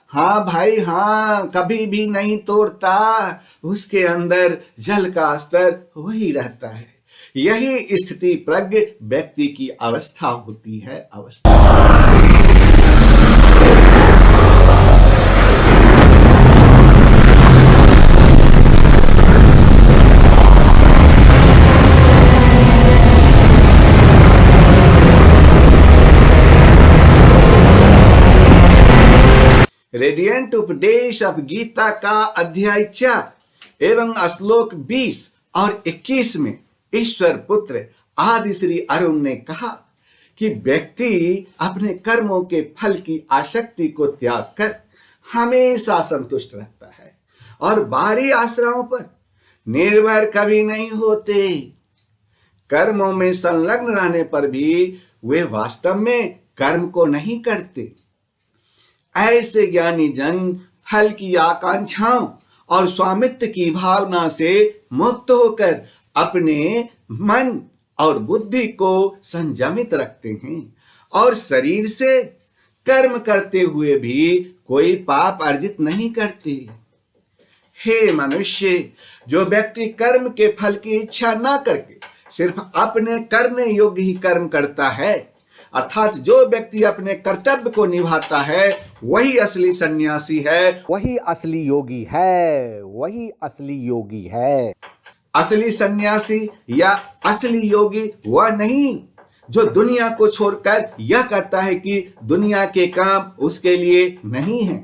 हाँ भाई हाँ, कभी भी नहीं तोड़ता। उसके अंदर जल का स्तर वही रहता है। यही स्थिति प्रज्ञ व्यक्ति की अवस्था होती है। अवस्था रेडियंट उपदेश अब गीता का अध्याय 4 एवं श्लोक 20 और 21 में ईश्वर पुत्र आदि श्री अरुण ने कहा कि व्यक्ति अपने कर्मों के फल की आसक्ति को त्याग कर हमेशा संतुष्ट रहता है और बाहरी आश्रयों पर निर्भर कभी नहीं होते। कर्मों में संलग्न रहने पर भी वे वास्तव में कर्म को नहीं करते। ऐसे ज्ञानी जन फल की आकांक्षाओं और स्वामित्व की भावना से मुक्त होकर अपने मन और बुद्धि को संयमित रखते हैं और शरीर से कर्म करते हुए भी कोई पाप अर्जित नहीं करते। हे मनुष्य, जो व्यक्ति कर्म के फल की इच्छा न करके सिर्फ अपने करने योग्य ही कर्म करता है, अर्थात जो व्यक्ति अपने कर्तव्य को निभाता है, वही असली सन्यासी है, वही असली योगी है, वही असली योगी है। असली सन्यासी या असली योगी वह नहीं जो दुनिया को छोड़कर यह कहता है कि दुनिया के काम उसके लिए नहीं है।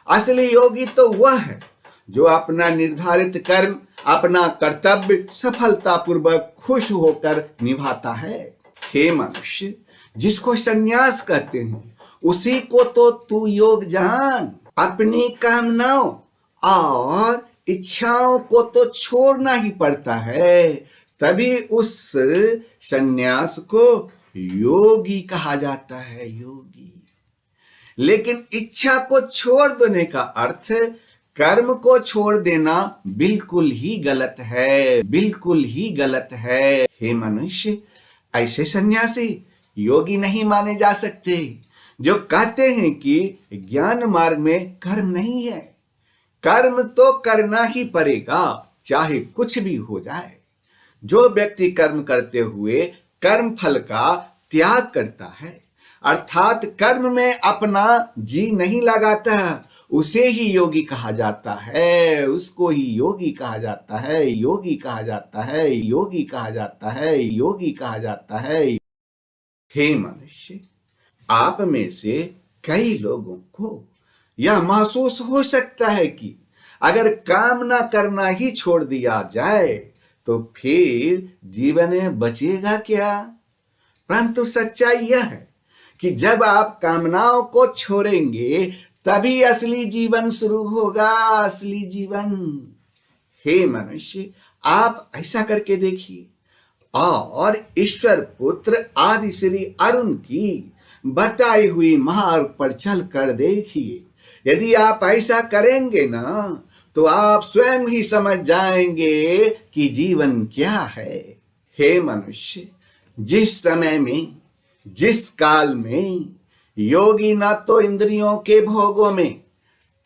असली योगी तो वह है जो अपना निर्धारित कर्म, अपना कर्तव्य सफलतापूर्वक खुश होकर निभाता है। हे मनुष्य, जिसको संन्यास कहते हैं उसी को तो तू योग जान। अपनी कामनाओं और इच्छाओं को तो छोड़ना ही पड़ता है, तभी उस संन्यास को योगी कहा जाता है। योगी। लेकिन इच्छा को छोड़ देने का अर्थ कर्म को छोड़ देना बिल्कुल ही गलत है, बिल्कुल ही गलत है। हे मनुष्य, ऐसे सन्यासी योगी नहीं माने जा सकते जो कहते हैं कि ज्ञान मार्ग में कर्म नहीं है। कर्म तो करना ही पड़ेगा, चाहे कुछ भी हो जाए। जो व्यक्ति कर्म करते हुए कर्म फल का त्याग करता है, अर्थात कर्म में अपना जी नहीं लगाता, उसे ही योगी कहा जाता है। उसको ही योगी कहा जाता है, योगी कहा जाता है, योगी कहा जाता है, योगी कहा जाता है। हे मनुष्य, आप में से कई लोगों को यह महसूस हो सकता है कि अगर काम ना करना ही छोड़ दिया जाए तो फिर जीवन में बचेगा क्या। परंतु सच्चाई यह है कि जब आप कामनाओं को छोड़ेंगे तभी असली जीवन शुरू होगा, असली जीवन। हे मनुष्य, आप ऐसा करके देखिए और ईश्वर पुत्र आदि श्री अरुण की बताई हुई मार्ग पर चल कर देखिए। यदि आप ऐसा करेंगे ना, तो आप स्वयं ही समझ जाएंगे कि जीवन क्या है। हे मनुष्य, जिस समय में, जिस काल में योगी ना तो इंद्रियों के भोगों में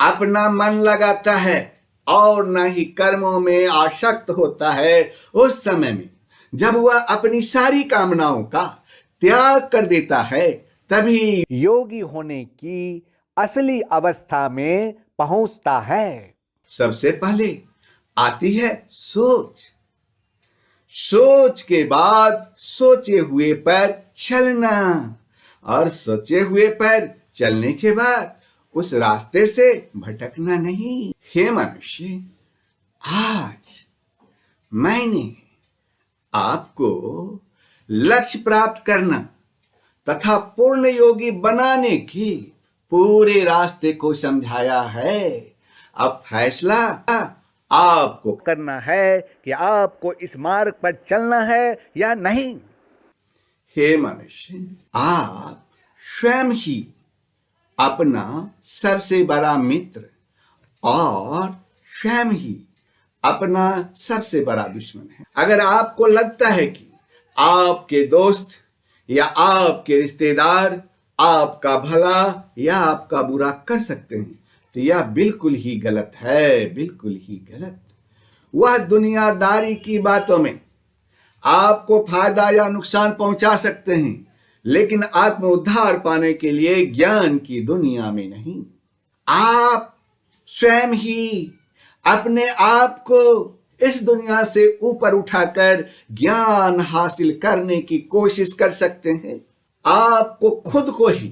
अपना मन लगाता है और ना ही कर्मों में आसक्त होता है, उस समय में जब वह अपनी सारी कामनाओं का त्याग कर देता है, तभी योगी होने की असली अवस्था में पहुंचता है। सबसे पहले आती है सोच। सोच के बाद सोचे हुए पर चलना, और सोचे हुए पर चलने के बाद उस रास्ते से भटकना नहीं। हे मनुष्य, आज मैंने आपको लक्ष्य प्राप्त करना तथा पूर्ण योगी बनाने की पूरे रास्ते को समझाया है। अब फैसला आपको करना है कि आपको इस मार्ग पर चलना है या नहीं। हे मनुष्य, आप स्वयं ही अपना सबसे बड़ा मित्र और स्वयं ही अपना सबसे बड़ा दुश्मन है। अगर आपको लगता है कि आपके दोस्त या आपके रिश्तेदार आपका भला या आपका बुरा कर सकते हैं, तो यह बिल्कुल ही गलत है, बिल्कुल ही गलत। वह दुनियादारी की बातों में आपको फायदा या नुकसान पहुंचा सकते हैं, लेकिन आत्म उद्धार पाने के लिए ज्ञान की दुनिया में नहीं। आप स्वयं ही अपने आप को इस दुनिया से ऊपर उठाकर ज्ञान हासिल करने की कोशिश कर सकते हैं। आपको खुद को ही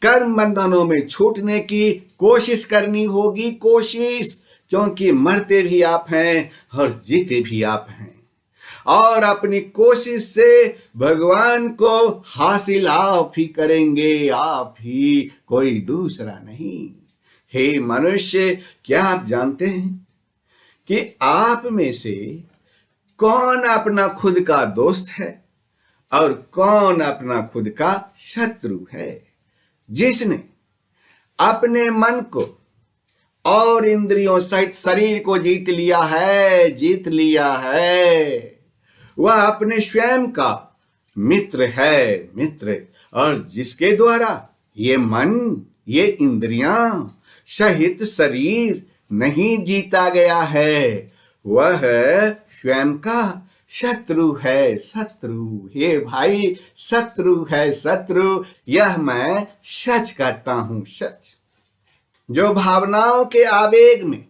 कर्म बंधनों में छूटने की कोशिश करनी होगी, कोशिश, क्योंकि मरते भी आप हैं और जीते भी आप हैं। और अपनी कोशिश से भगवान को हासिल आप ही करेंगे, आप ही, कोई दूसरा नहीं। हे मनुष्य, क्या आप जानते हैं कि आप में से कौन अपना खुद का दोस्त है और कौन अपना खुद का शत्रु है? जिसने अपने मन को और इंद्रियों सहित शरीर को जीत लिया है, वह अपने स्वयं का मित्र है, मित्र। और जिसके द्वारा ये मन, ये इंद्रियां सहित शरीर नहीं जीता गया है, वह स्वयं का शत्रु है, शत्रु। हे भाई, शत्रु है, शत्रु। यह मैं सच कहता हूं, सच। जो भावनाओं के आवेग में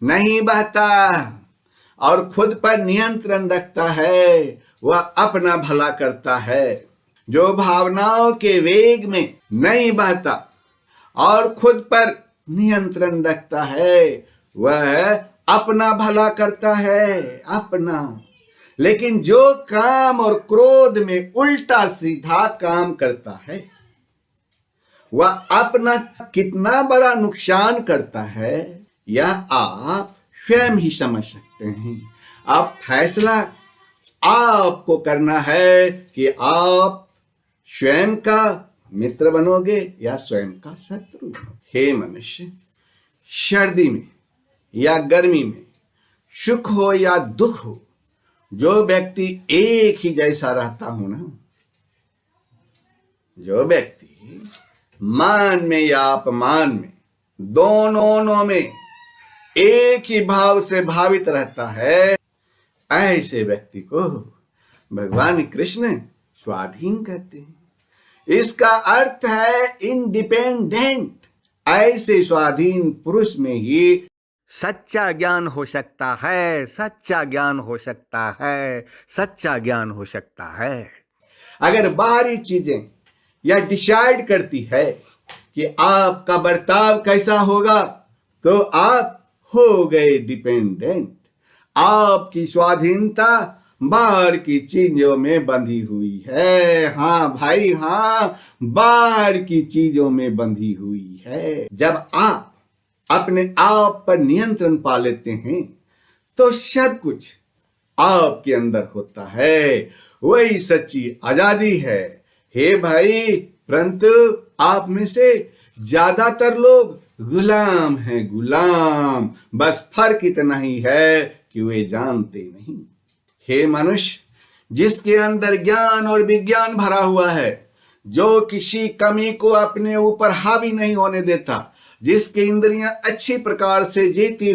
नहीं बहता और खुद पर नियंत्रण रखता है, वह अपना भला करता है। जो भावनाओं के वेग में नहीं बहता और खुद पर नियंत्रण रखता है, वह अपना भला करता है, अपना। लेकिन जो काम और क्रोध में उल्टा सीधा काम करता है, वह अपना कितना बड़ा नुकसान करता है, यह आप स्वयं ही समझ सकते हैं। अब फैसला आपको करना है कि आप स्वयं का मित्र बनोगे या स्वयं का शत्रु। हे मनुष्य, सर्दी में या गर्मी में, सुख हो या दुख हो, जो व्यक्ति एक ही जैसा रहता हो ना, जो व्यक्ति मान में या अपमान में, दोनों में एक ही भाव से भावित रहता है, ऐसे व्यक्ति को भगवान कृष्ण स्वाधीन कहते हैं। इसका अर्थ है इंडिपेंडेंट। ऐसे स्वाधीन पुरुष में ही सच्चा ज्ञान हो सकता है, सच्चा ज्ञान हो सकता है, सच्चा ज्ञान हो सकता है। अगर बाहरी चीजें यह डिसाइड करती है कि आपका बर्ताव कैसा होगा, तो आप हो गए डिपेंडेंट। आपकी स्वाधीनता बाहर की चीजों में बंधी हुई है। हाँ भाई, हाँ, बाहर की चीजों में बंधी हुई है। जब आप अपने आप पर नियंत्रण पा लेते हैं, तो सब कुछ आपके अंदर होता है। वही सच्ची आजादी है। हे भाई, परंतु आप में से ज्यादातर लोग गुलाम हैं, गुलाम। बस फर्क इतना ही है कि वे जानते नहीं। हे मनुष्य, जिसके अंदर ज्ञान और विज्ञान भरा हुआ है, जो किसी कमी को अपने ऊपर हावी नहीं होने देता, जिसकी इंद्रियां अच्छी प्रकार से जीती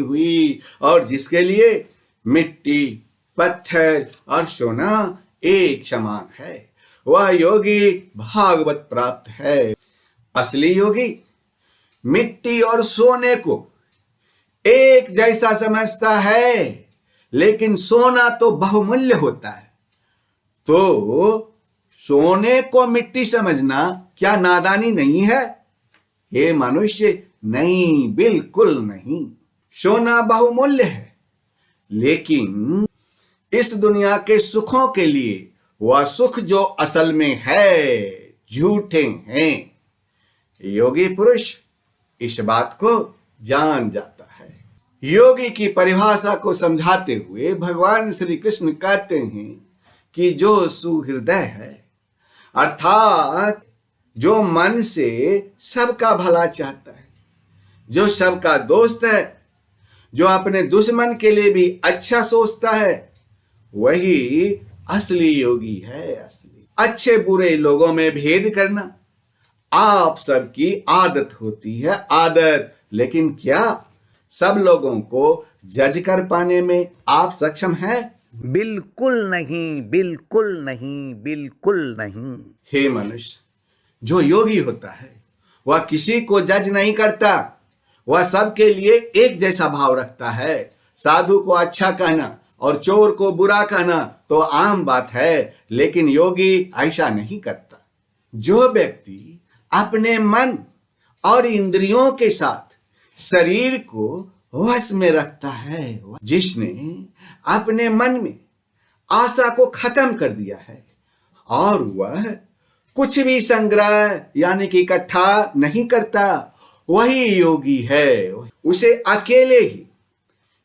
हुई, और जिसके लिए मिट्टी, पत्थर और सोना एक समान है, वह योगी भागवत प्राप्त है। असली योगी मिट्टी और सोने को एक जैसा समझता है, लेकिन सोना तो बहुमूल्य होता है। तो सोने को मिट्टी समझना क्या नादानी नहीं है? हे मनुष्य, नहीं, बिल्कुल नहीं। सोना बहुमूल्य है, लेकिन इस दुनिया के सुखों के लिए वह सुख जो असल में है, झूठे हैं। योगी पुरुष इस बात को जान जाता है। योगी की परिभाषा को समझाते हुए भगवान श्री कृष्ण कहते हैं कि जो सुहृदय है, अर्थात जो मन से सबका भला चाहता है, जो सबका दोस्त है, जो अपने दुश्मन के लिए भी अच्छा सोचता है, वही असली योगी है। असली अच्छे बुरे लोगों में भेद करना आप सबकी आदत होती है, आदत। लेकिन क्या सब लोगों को जज कर पाने में आप सक्षम हैं? बिल्कुल नहीं, बिल्कुल नहीं, बिल्कुल नहीं। हे मनुष्य, जो योगी होता है वह किसी को जज नहीं करता, वह सबके लिए एक जैसा भाव रखता है। साधु को अच्छा कहना और चोर को बुरा कहना तो आम बात है, लेकिन योगी ऐसा नहीं करता। जो व्यक्ति अपने मन और इंद्रियों के साथ शरीर को वश में रखता है, जिसने अपने मन में आशा को खत्म कर दिया है और वह कुछ भी संग्रह यानी कि इकट्ठा नहीं करता, वही योगी है। उसे अकेले ही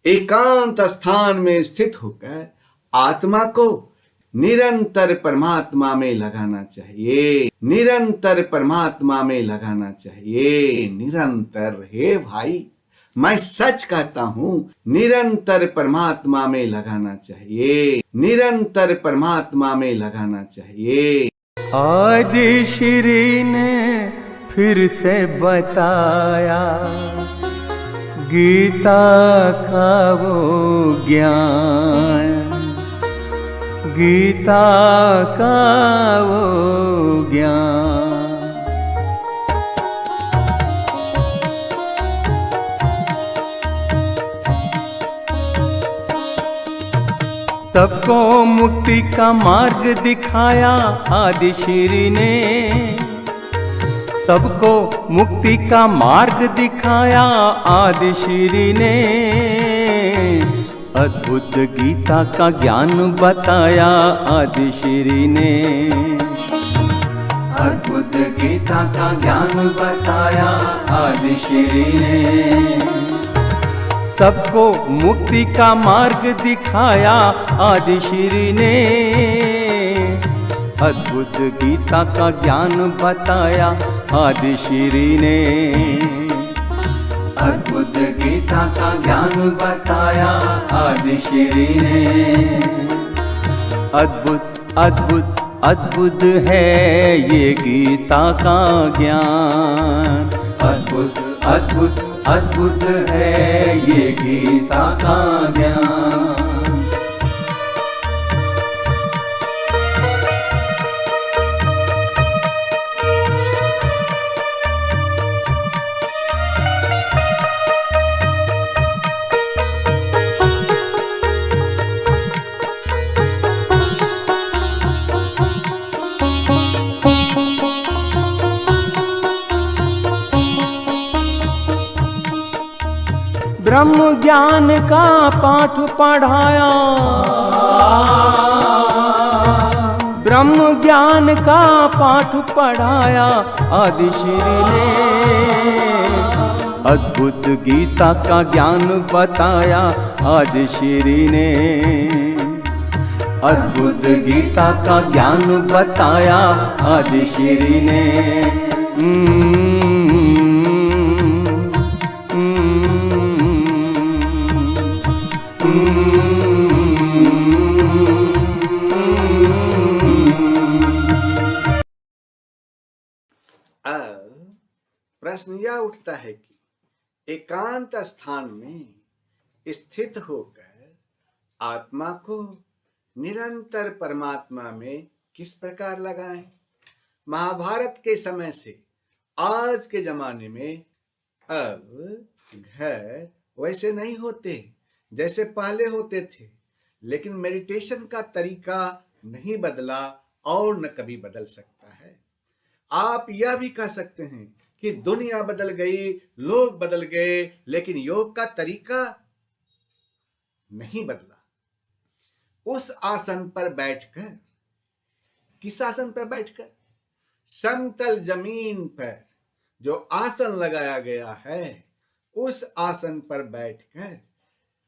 एकांत स्थान में स्थित होकर आत्मा को निरंतर परमात्मा में लगाना चाहिए, निरंतर परमात्मा में लगाना चाहिए। निरंतर, हे भाई, मैं सच कहता हूं, निरंतर परमात्मा में लगाना चाहिए, निरंतर परमात्मा में लगाना चाहिए। आदि श्री ने फिर से बताया गीता का वो ज्ञान, गीता का वो ज्ञान। सबको मुक्ति का मार्ग दिखाया आदि श्री ने, सबको मुक्ति का मार्ग दिखाया आदि श्री ने। अद्भुत गीता का ज्ञान बताया आदि श्री ने, अद्भुत गीता का ज्ञान बताया आदि श्री ने। सबको मुक्ति का मार्ग दिखाया आदि श्री ने, अद्भुत गीता का ज्ञान बताया आदि श्री ने, अद्भुत गीता का ज्ञान बताया आदि श्री ने। अद्भुत अद्भुत अद्भुत है ये गीता का ज्ञान, अद्भुत अद्भुत अद्भुत है ये गीता का ज्ञान। ब्रह्म ज्ञान का पाठ पढ़ाया, ब्रह्म ज्ञान का पाठ पढ़ाया आदि श्री ने। अद्भुत गीता का ज्ञान बताया आदि श्री ने, अद्भुत गीता का ज्ञान बताया आदि श्री ने। प्रश्न यह उठता है कि एकांत स्थान में स्थित होकर आत्मा को निरंतर परमात्मा में किस प्रकार लगाएं? महाभारत के समय से आज के जमाने में अब घर वैसे नहीं होते जैसे पहले होते थे, लेकिन मेडिटेशन का तरीका नहीं बदला और न कभी बदल सकता है। आप यह भी कह सकते हैं कि दुनिया बदल गई, लोग बदल गए, लेकिन योग का तरीका नहीं बदला। उस आसन पर बैठकर, किस आसन पर बैठकर? समतल जमीन पर जो आसन लगाया गया है, उस आसन पर बैठकर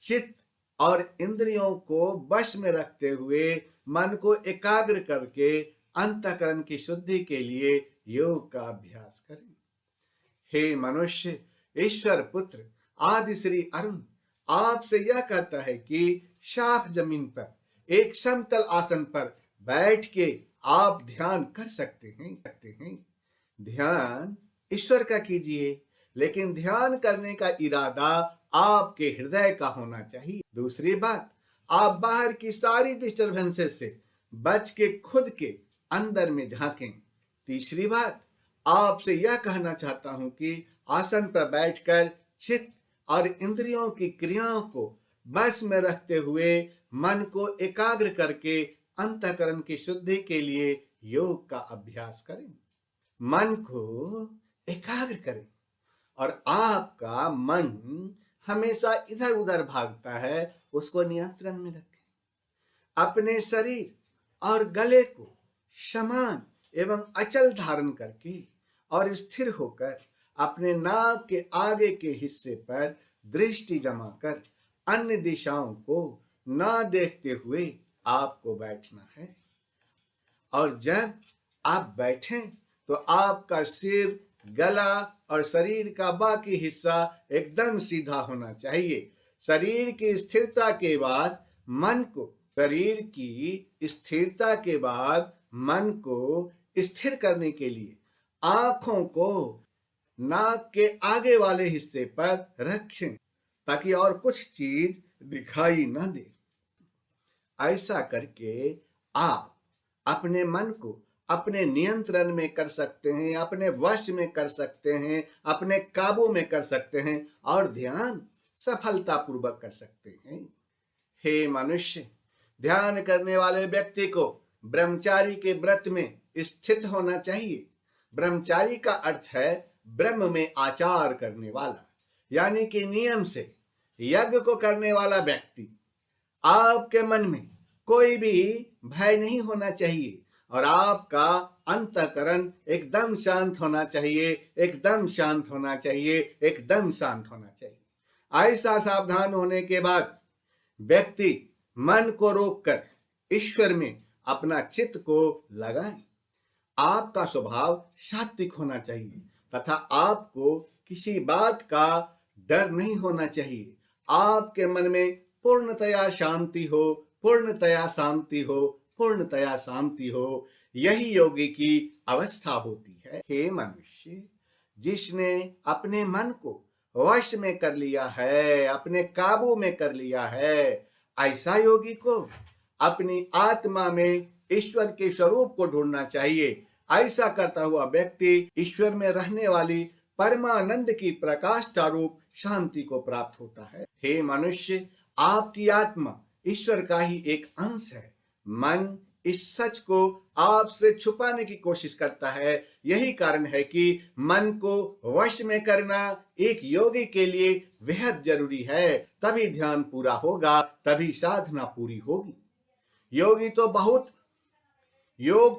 चित्त और इंद्रियों को वश में रखते हुए मन को एकाग्र करके अंतःकरण की शुद्धि के लिए योग का अभ्यास करें। हे मनुष्य, ईश्वर पुत्र आदि श्री अरुण आपसे यह कहता है कि साफ जमीन पर एक समतल आसन पर बैठ के आप ध्यान कर सकते हैं। ध्यान ईश्वर का कीजिए, लेकिन ध्यान करने का इरादा आपके हृदय का होना चाहिए। दूसरी बात, आप बाहर की सारी डिस्टरबेंसेस से बच के खुद के अंदर में झांकें। तीसरी बात, आपसे यह कहना चाहता हूं कि आसन पर बैठकर चित्त और इंद्रियों की क्रियाओं को बस में रखते हुए मन को एकाग्र करके अंतःकरण की शुद्धि के लिए योग का अभ्यास करें। मन को एकाग्र करें और आपका मन हमेशा इधर उधर भागता है, उसको नियंत्रण में रखें। अपने शरीर और गले को समान एवं अचल धारण करके और स्थिर होकर अपने नाक के आगे के हिस्से पर दृष्टि जमाकर अन्य दिशाओं को ना देखते हुए आपको बैठना है। और जब आप बैठें तो आपका सिर, गला और शरीर का बाकी हिस्सा एकदम सीधा होना चाहिए। शरीर की स्थिरता के बाद मन को स्थिर करने के लिए आंखों को नाक के आगे वाले हिस्से पर रखें ताकि और कुछ चीज दिखाई न दे। ऐसा करके आप अपने मन को अपने नियंत्रण में कर सकते हैं, अपने वश में कर सकते हैं, अपने काबू में कर सकते हैं और ध्यान सफलतापूर्वक कर सकते हैं। हे मनुष्य, ध्यान करने वाले व्यक्ति को ब्रह्मचारी के व्रत में स्थित होना चाहिए। ब्रह्मचारी का अर्थ है ब्रह्म में आचार करने वाला, यानी कि नियम से यज्ञ को करने वाला व्यक्ति। आपके मन में कोई भी भय नहीं होना चाहिए और आपका अंतःकरण एकदम शांत होना चाहिए, एकदम शांत होना चाहिए, एकदम शांत होना चाहिए। ऐसा सावधान होने के बाद व्यक्ति मन को रोककर ईश्वर में अपना चित्त को लगाए। आपका स्वभाव सात्विक होना चाहिए तथा आपको किसी बात का डर नहीं होना चाहिए। आपके मन में पूर्णतया शांति हो, पूर्णतया शांति हो, पूर्णतया शांति हो। यही योगी की अवस्था होती है। हे मनुष्य, जिसने अपने मन को वश में कर लिया है, अपने काबू में कर लिया है, ऐसा योगी को अपनी आत्मा में ईश्वर के स्वरूप को ढूंढना चाहिए। ऐसा करता हुआ व्यक्ति ईश्वर में रहने वाली परमानंद की प्रकाश स्वरूप शांति को प्राप्त होता है। हे मनुष्य, आपकी आत्मा ईश्वर का ही एक अंश है। मन इस सच को आपसे छुपाने की कोशिश करता है। यही कारण है कि मन को वश में करना एक योगी के लिए बेहद जरूरी है। तभी ध्यान पूरा होगा, तभी साधना पूरी होगी। योग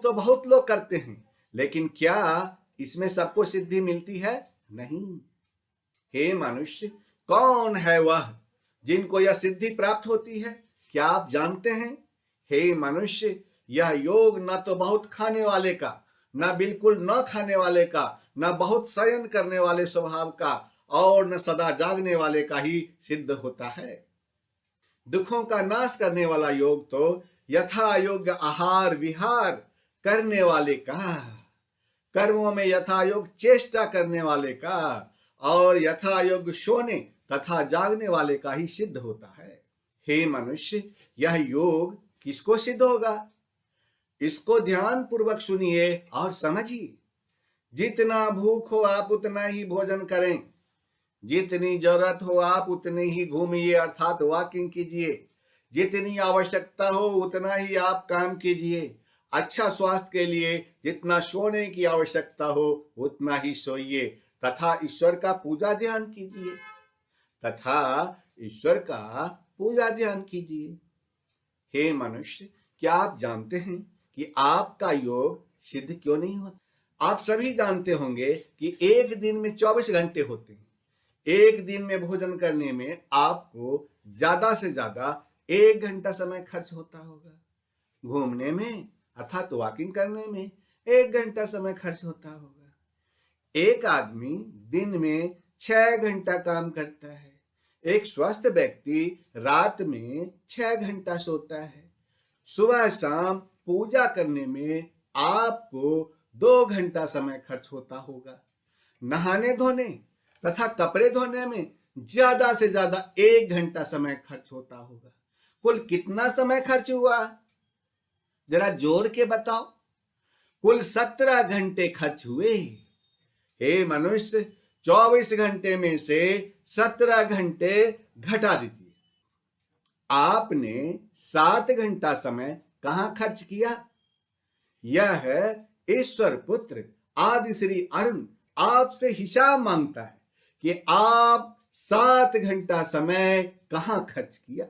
तो बहुत लोग करते हैं, लेकिन क्या इसमें सबको सिद्धि मिलती है? नहीं। हे मनुष्य, कौन है वह जिनको यह सिद्धि प्राप्त होती है? क्या आप जानते हैं? हे मनुष्य, यह योग न तो बहुत खाने वाले का, न बिल्कुल न खाने वाले का, न बहुत शयन करने वाले स्वभाव का और न सदा जागने वाले का ही सिद्ध होता है। दुखों का नाश करने वाला योग तो यथा योग्य आहार विहार करने वाले का, कर्मों में यथा योग चेष्टा करने वाले का और यथा योग्य सोने तथा जागने वाले का ही सिद्ध होता है। हे मनुष्य, यह योग किसको सिद्ध होगा? इसको ध्यान पूर्वक सुनिए और समझिए। जितना भूख हो आप उतना ही भोजन करें, जितनी जरूरत हो आप उतनी ही घूमिए अर्थात वॉकिंग कीजिए, जितनी आवश्यकता हो उतना ही आप काम कीजिए। अच्छा स्वास्थ्य के लिए जितना सोने की आवश्यकता हो उतना ही सोइए तथा ईश्वर का पूजा ध्यान कीजिए। हे मनुष्य, क्या आप जानते हैं कि आपका योग सिद्ध क्यों नहीं होता? आप सभी जानते होंगे कि एक दिन में 24 घंटे होते हैं। एक दिन में भोजन करने में आपको ज्यादा से ज्यादा 1 घंटा समय खर्च होता होगा। घूमने में अर्थात वॉकिंग करने में 1 घंटा समय खर्च होता होगा। एक आदमी दिन में 6 घंटा काम करता है। एक स्वस्थ व्यक्ति रात में 6 घंटा सोता है। सुबह शाम पूजा करने में आपको 2 घंटा समय खर्च होता होगा। नहाने धोने तथा कपड़े धोने में ज्यादा से ज्यादा 1 घंटा समय खर्च होता होगा। कुल कितना समय खर्च हुआ, जरा जोर के बताओ। कुल 17 घंटे खर्च हुए। हे मनुष्य, 24 घंटे में से 17 घंटे घटा दीजिए। आपने 7 घंटा समय कहां खर्च किया? यह ईश्वर पुत्र आदि श्री अरुण आपसे हिसाब मांगता है कि आप 7 घंटा समय कहां खर्च किया।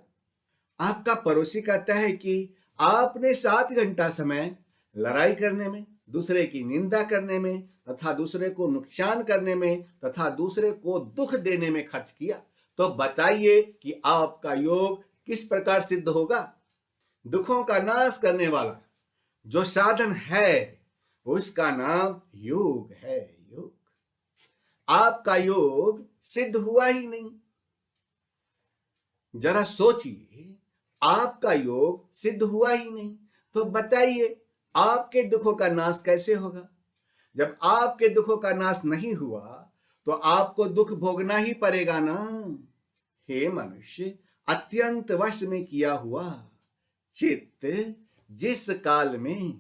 आपका पड़ोसी कहता है कि आपने 7 घंटा समय लड़ाई करने में, दूसरे की निंदा करने में तथा दूसरे को नुकसान करने में तथा दूसरे को दुख देने में खर्च किया। तो बताइए कि आपका योग किस प्रकार सिद्ध होगा। दुखों का नाश करने वाला जो साधन है उसका नाम योग है। योग। आपका योग सिद्ध हुआ ही नहीं। जरा सोचिए, आपका योग सिद्ध हुआ ही नहीं तो बताइए आपके दुखों का नाश कैसे होगा। जब आपके दुखों का नाश नहीं हुआ तो आपको दुख भोगना ही पड़ेगा ना। हे मनुष्य, अत्यंत वश में किया हुआ चित्त जिस काल में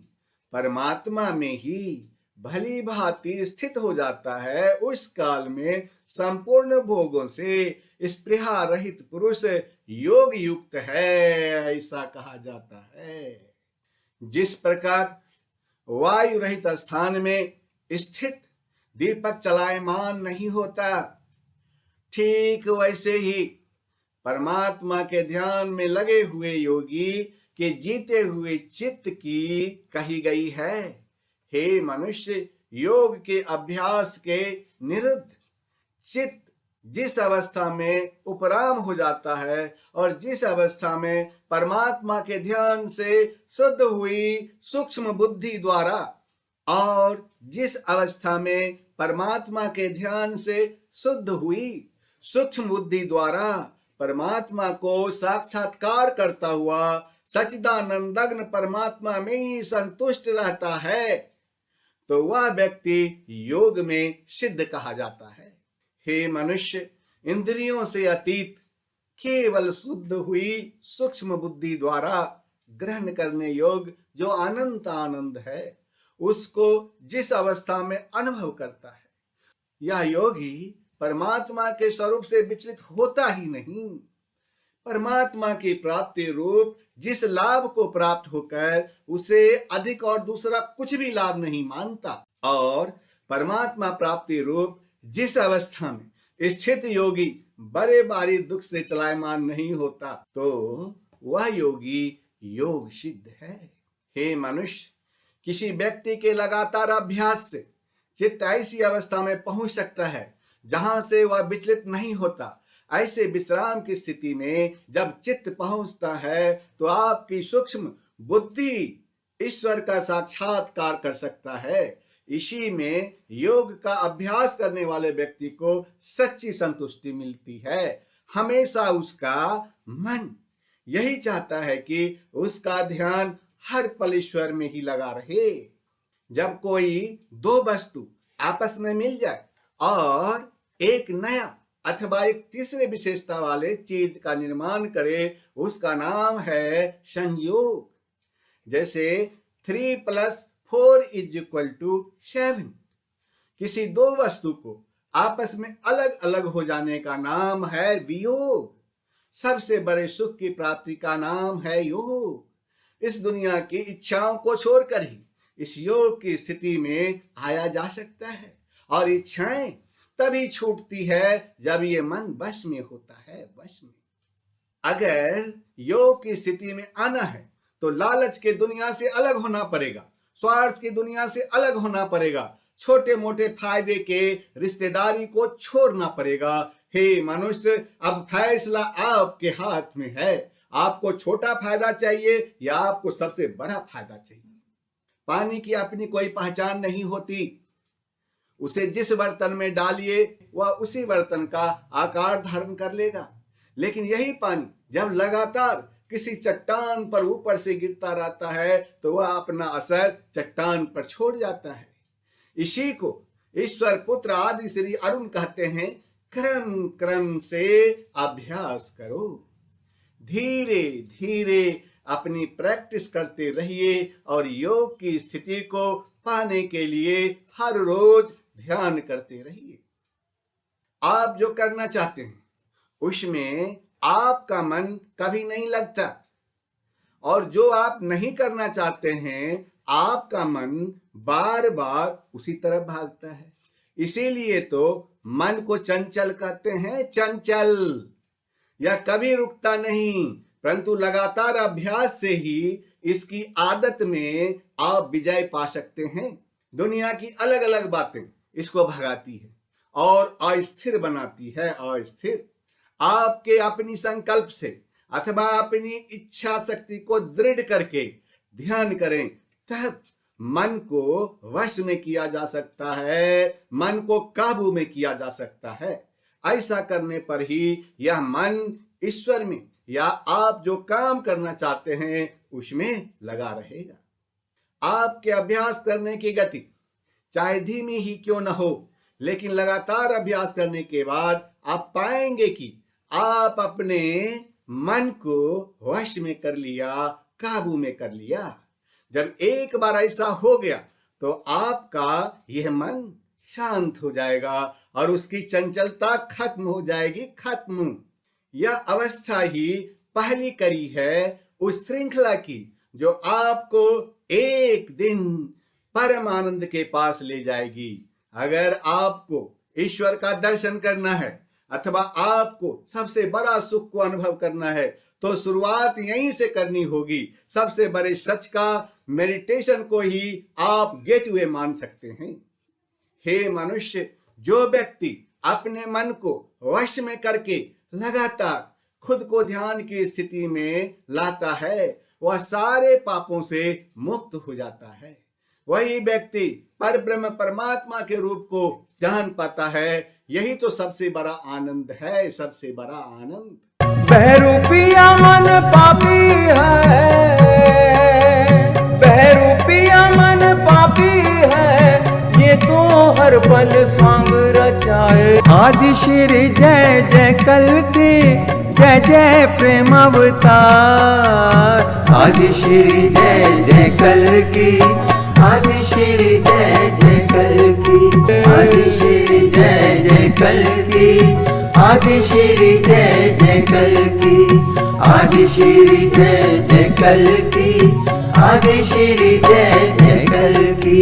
परमात्मा में ही भली भांति स्थित हो जाता है, उस काल में संपूर्ण भोगों से स्पृहा रहित पुरुष योग युक्त है, ऐसा कहा जाता है। जिस प्रकार वायु रहित स्थान में स्थित दीपक चलायमान नहीं होता, ठीक वैसे ही परमात्मा के ध्यान में लगे हुए योगी के जीते हुए चित्त की कही गई है। हे मनुष्य, योग के अभ्यास के निरुद्ध चित्त जिस अवस्था में उपराम हो जाता है और जिस अवस्था में परमात्मा के ध्यान से शुद्ध हुई सूक्ष्म बुद्धि द्वारा और जिस अवस्था में परमात्मा के ध्यान से शुद्ध हुई सूक्ष्म बुद्धि द्वारा परमात्मा को साक्षात्कार करता हुआ सच्चिदानंदग्न परमात्मा में ही संतुष्ट रहता है, तो वह व्यक्ति योग में सिद्ध कहा जाता है। हे मनुष्य, इंद्रियों से अतीत केवल शुद्ध हुई सूक्ष्म बुद्धि द्वारा ग्रहण करने योग जो अनंत आनंद है, उसको जिस अवस्था में अनुभव करता है, यह योगी परमात्मा के स्वरूप से विचलित होता ही नहीं। परमात्मा की प्राप्ति रूप जिस लाभ को प्राप्त होकर उसे अधिक और दूसरा कुछ भी लाभ नहीं मानता और परमात्मा प्राप्ति रूप जिस अवस्था में स्थित योगी बड़े भारी दुख से चलायमान नहीं होता, तो वह योगी योग सिद्ध है। हे मनुष्य, किसी व्यक्ति के लगातार अभ्यास से चित्त ऐसी अवस्था में पहुंच सकता है जहां से वह विचलित नहीं होता। ऐसे विश्राम की स्थिति में जब चित्त पहुंचता है तो आपकी सूक्ष्म बुद्धि ईश्वर का साक्षात्कार कर सकता है। इसी में योग का अभ्यास करने वाले व्यक्ति को सच्ची संतुष्टि मिलती है। हमेशा उसका मन यही चाहता है कि उसका ध्यान हर पल ईश्वर में ही लगा रहे। जब कोई दो वस्तु आपस में मिल जाए और एक नया अथवा एक तीसरे विशेषता वाले चीज का निर्माण करे, उसका नाम है संयोग। जैसे 3 + 4 = 7। किसी दो वस्तु को आपस में अलग अलग हो जाने का नाम है वियोग। सबसे बड़े सुख की प्राप्ति का नाम है योग। इस दुनिया की इच्छाओं को छोड़कर ही इस योग की स्थिति में आया जा सकता है और इच्छाएं तभी छूटती है जब ये मन वश में होता है। वश में अगर योग की स्थिति में आना है तो लालच के दुनिया से अलग होना पड़ेगा, स्वार्थ की दुनिया से अलग होना पड़ेगा, छोटे मोटे फायदे के रिश्तेदारी को छोड़ना पड़ेगा। हे मनुष्य, अब फैसला आपके हाथ में है। आपको छोटा फायदा चाहिए या आपको सबसे बड़ा फायदा चाहिए। पानी की अपनी कोई पहचान नहीं होती, उसे जिस बर्तन में डालिए वह उसी बर्तन का आकार धारण कर लेगा। लेकिन यही पानी जब लगातार किसी चट्टान पर ऊपर से गिरता रहता है तो वह अपना असर चट्टान पर छोड़ जाता है। इसी को ईश्वर पुत्र आदि श्री अरुण कहते हैं, क्रम क्रम से अभ्यास करो, धीरे धीरे अपनी प्रैक्टिस करते रहिए और योग की स्थिति को पाने के लिए हर रोज ध्यान करते रहिए। आप जो करना चाहते हैं उसमें आपका मन कभी नहीं लगता, और जो आप नहीं करना चाहते हैं आपका मन बार बार उसी तरफ भागता है। इसीलिए तो मन को चंचल कहते हैं, चंचल, यह कभी रुकता नहीं, परंतु लगातार अभ्यास से ही इसकी आदत में आप विजय पा सकते हैं। दुनिया की अलग अलग बातें इसको भगाती है और अस्थिर बनाती है। अस्थिर आपके अपनी संकल्प से अथवा अपनी इच्छा शक्ति को दृढ़ करके ध्यान करें, तब मन को वश में किया जा सकता है, मन को काबू में किया जा सकता है। ऐसा करने पर ही यह मन ईश्वर में या आप जो काम करना चाहते हैं उसमें लगा रहेगा। आपके अभ्यास करने की गति चाहे धीमी ही क्यों न हो, लेकिन लगातार अभ्यास करने के बाद आप पाएंगे कि आप अपने मन को वश में कर लिया, काबू में कर लिया। जब एक बार ऐसा हो गया तो आपका यह मन शांत हो जाएगा और उसकी चंचलता खत्म हो जाएगी, खत्म। यह अवस्था ही पहली कड़ी है उस श्रृंखला की जो आपको एक दिन परम आनंद के पास ले जाएगी। अगर आपको ईश्वर का दर्शन करना है अथवा आपको सबसे बड़ा सुख को अनुभव करना है तो शुरुआत यहीं से करनी होगी। सबसे बड़े सच का मेडिटेशन को ही आप गेटवे मान सकते हैं। हे मनुष्य, जो व्यक्ति अपने मन को वश में करके लगातार खुद को ध्यान की स्थिति में लाता है वह सारे पापों से मुक्त हो जाता है। वही व्यक्ति परब्रह्म परमात्मा के रूप को जान पाता है। यही तो सबसे बड़ा आनंद है, सबसे बड़ा आनंद। बहरूपिया मन पापी है, बहरूपिया मन पापी है, ये तो हर पल स्वांग रचाए। आदि श्री जय जय कल की जय जय प्रेम अवतार। आदि श्री जय जय कल की, आदि श्री जय जय कल की, आदि श्री जय जय कल की, आदि श्री जय जय कल की, आदि श्री जय जय कल की, आदि श्री जय जय कल की,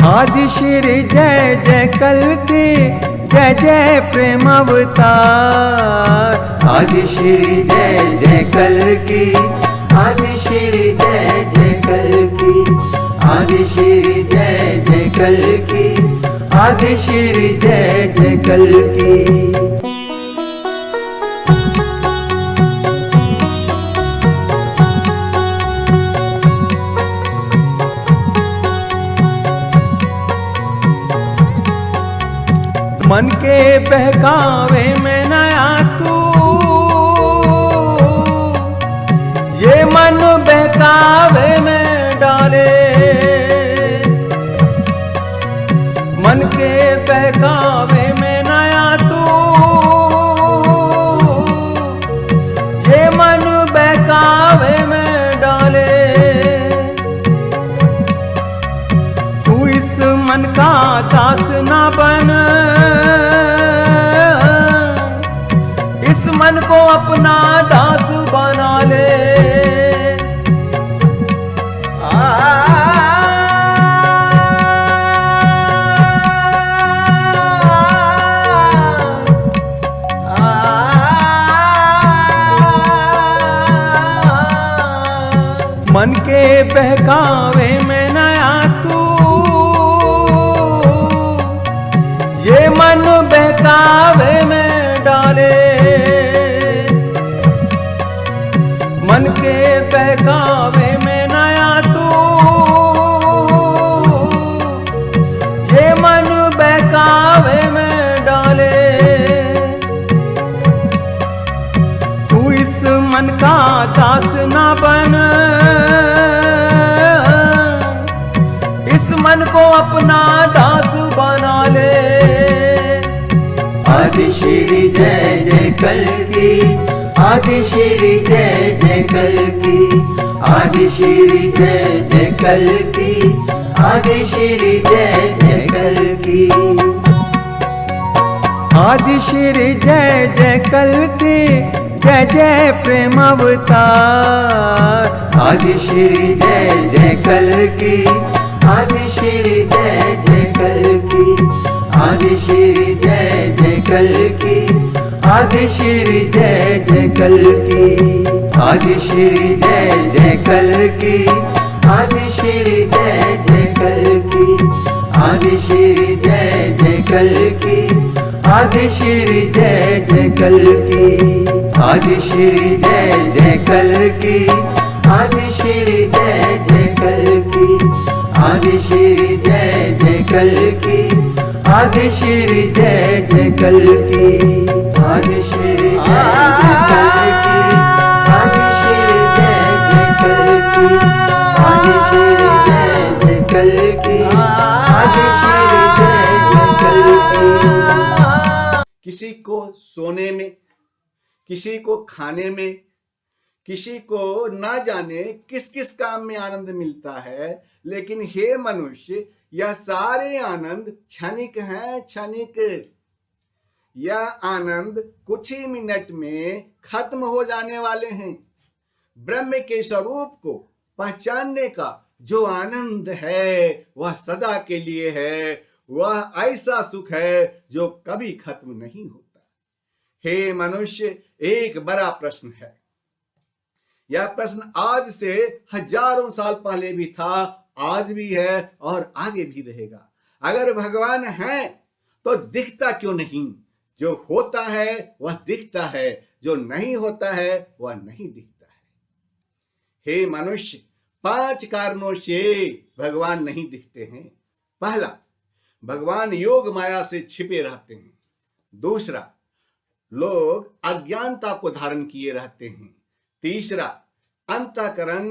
आदि श्री जय जय कल की जय जय प्रेम अवतार। आदि श्री जय जय कल की, आदि श्री जय जय कल की, आदि श्री जय जय कल की, आदि श्री जय जय कल की। मन के बहकावे में नया तू, ये मन बहकावे में डाले। मन के बहकावे में नया तू, ये मन बहकावे में डाले। तू इस मन का दास ना बन, इस मन को अपना दास बना ले। मन के बहकावे में नया तू, ये मन बहकावे में डाले। मन के बहकावे में नया तू, अपना दास बना ले। आदि श्री जय जय कल्कि, आदि श्री जय जय कल्कि, आदि श्री जय जय कल्कि, आदि श्री जय जय कल्कि। आदि श्री जय जय कल्कि, जय जय प्रेम अवतार। आदि श्री जय जय कल्कि, आदि श्री जय जय कल्कि, आदि श्री जय जय कल्कि, आदि श्री जय जय कल्कि, आदि श्री जय जय कल्कि, आदि श्री जय जय कल्कि, आदि श्री जय जय कल्कि, आदि श्री जय जय कल्कि, आदि श्री जय जय कल्कि, आदि श्री जय जय कल्कि, आदि श्री जय जय कल्कि, आदि श्री जय जय कल्कि, आदि श्री जय जय कल्कि, आदि श्री जय जय कल्कि, आदि श्री जय जय कल्कि, आदि श्री जय जय कल्कि। किसी को सोने में, किसी को खाने में, किसी को ना जाने किस किस काम में आनंद मिलता है, लेकिन हे मनुष्य, यह सारे आनंद क्षणिक हैं, क्षणिक। यह आनंद कुछ ही मिनट में खत्म हो जाने वाले हैं। ब्रह्म के स्वरूप को पहचानने का जो आनंद है वह सदा के लिए है। वह ऐसा सुख है जो कभी खत्म नहीं होता। हे मनुष्य, एक बड़ा प्रश्न है। यह प्रश्न आज से हजारों साल पहले भी था, आज भी है और आगे भी रहेगा। अगर भगवान है तो दिखता क्यों नहीं? जो होता है वह दिखता है, जो नहीं होता है वह नहीं दिखता है। हे मनुष्य, 5 कारणों से भगवान नहीं दिखते हैं। पहला, भगवान योग माया से छिपे रहते हैं। दूसरा, लोग अज्ञानता को धारण किए रहते हैं। तीसरा, अंतःकरण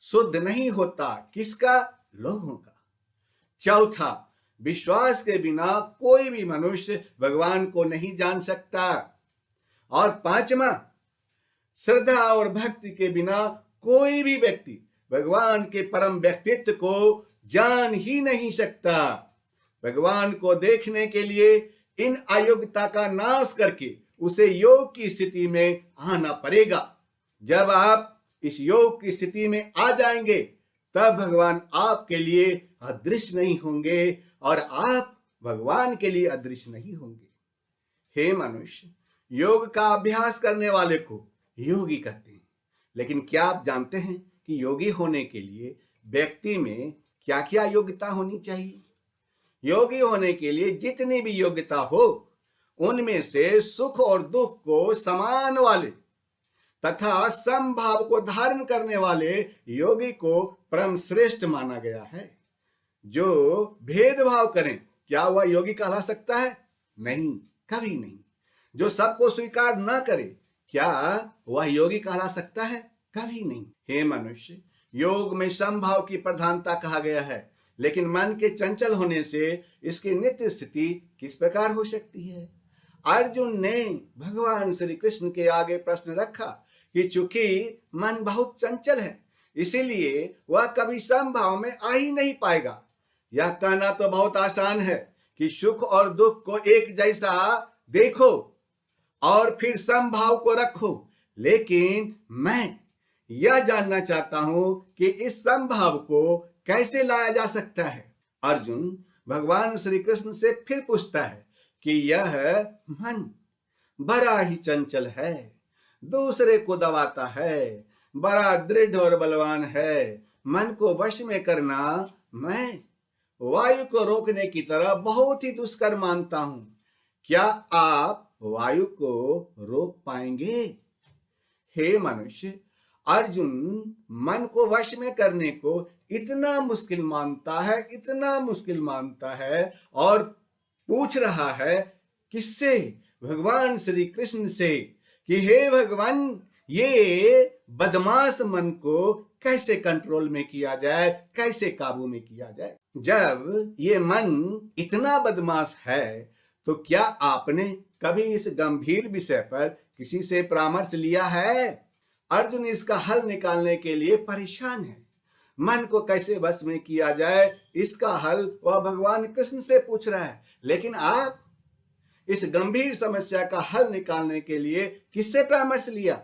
शुद्ध नहीं होता। किसका? लोगों का। चौथा, विश्वास के बिना कोई भी मनुष्य भगवान को नहीं जान सकता। और पांचवा, श्रद्धा और भक्ति के बिना कोई भी व्यक्ति भगवान के परम व्यक्तित्व को जान ही नहीं सकता। भगवान को देखने के लिए इन अयोग्यता का नाश करके उसे योग की स्थिति में आना पड़ेगा। जब आप इस योग की स्थिति में आ जाएंगे तब भगवान आपके लिए अदृश्य नहीं होंगे और आप भगवान के लिए अदृश्य नहीं होंगे। हे मनुष्य, योग का अभ्यास करने वाले को योगी कहते हैं। लेकिन क्या आप जानते हैं कि योगी होने के लिए व्यक्ति में क्या क्या योग्यता होनी चाहिए? योगी होने के लिए जितनी भी योग्यता हो, उनमें से सुख और दुख को समान वाले तथा समभाव को धारण करने वाले योगी को परम श्रेष्ठ माना गया है। जो भेदभाव करें, क्या वह योगी कहला सकता है? नहीं, कभी नहीं। जो सबको स्वीकार न करे, क्या वह योगी कहला सकता है? कभी नहीं। हे मनुष्य, योग में समभाव की प्रधानता कहा गया है, लेकिन मन के चंचल होने से इसकी नित्य स्थिति किस प्रकार हो सकती है? अर्जुन ने भगवान श्री कृष्ण के आगे प्रश्न रखा कि चूंकि मन बहुत चंचल है, इसीलिए वह कभी समभाव में आ ही नहीं पाएगा। यह कहना तो बहुत आसान है कि सुख और दुख को एक जैसा देखो और फिर समभाव को रखो, लेकिन मैं यह जानना चाहता हूं कि इस समभाव को कैसे लाया जा सकता है। अर्जुन भगवान श्री कृष्ण से फिर पूछता है कि यह मन बड़ा ही चंचल है, दूसरे को दबाता है, बड़ा दृढ़ और बलवान है। मन को वश में करना मैं वायु को रोकने की तरह बहुत ही दुष्कर मानता हूं। क्या आप वायु को रोक पाएंगे? हे मनुष्य, अर्जुन मन को वश में करने को इतना मुश्किल मानता है, इतना मुश्किल मानता है और पूछ रहा है किससे? भगवान श्री कृष्ण से कि हे भगवान, ये बदमाश मन को कैसे कंट्रोल में किया जाए, कैसे काबू में किया जाए। जब ये मन इतना बदमाश है तो क्या आपने कभी इस गंभीर विषय पर किसी से परामर्श लिया है? अर्जुन इसका हल निकालने के लिए परेशान है। मन को कैसे वश में किया जाए, इसका हल वह भगवान कृष्ण से पूछ रहा है। लेकिन आप इस गंभीर समस्या का हल निकालने के लिए किससे परामर्श लिया?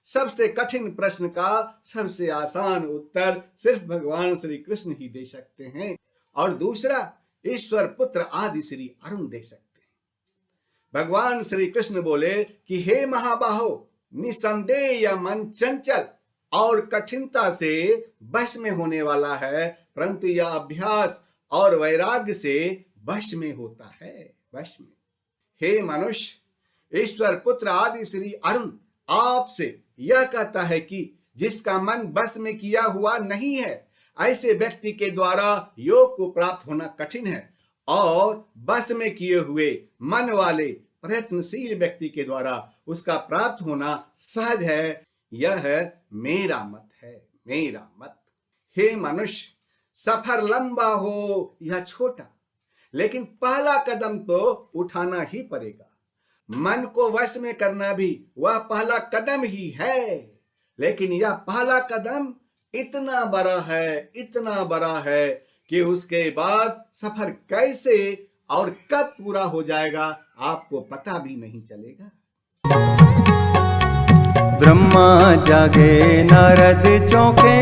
सबसे कठिन प्रश्न का सबसे आसान उत्तर सिर्फ भगवान श्री कृष्ण ही दे सकते हैं, और दूसरा ईश्वर पुत्र आदि श्री अरुण दे सकते हैं। भगवान श्री कृष्ण बोले कि हे महाबाहो, निसंदेह यह मन चंचल और कठिनता से वश में होने वाला है, परंतु यह अभ्यास और वैराग्य से वश में होता है, वश में। हे मनुष्य, ईश्वर पुत्र आदि श्री अरुण आपसे यह कहता है कि जिसका मन बस में किया हुआ नहीं है, ऐसे व्यक्ति के द्वारा योग को प्राप्त होना कठिन है, और बस में किए हुए मन वाले प्रयत्नशील व्यक्ति के द्वारा उसका प्राप्त होना सहज है। यह मेरा मत है, मेरा मत। हे मनुष्य, सफर लंबा हो या छोटा, लेकिन पहला कदम तो उठाना ही पड़ेगा। मन को वश में करना भी वह पहला कदम ही है, लेकिन यह पहला कदम इतना बड़ा है, इतना बड़ा है कि उसके बाद सफर कैसे और कब पूरा हो जाएगा आपको पता भी नहीं चलेगा। ब्रह्मा जागे नारद चौंके,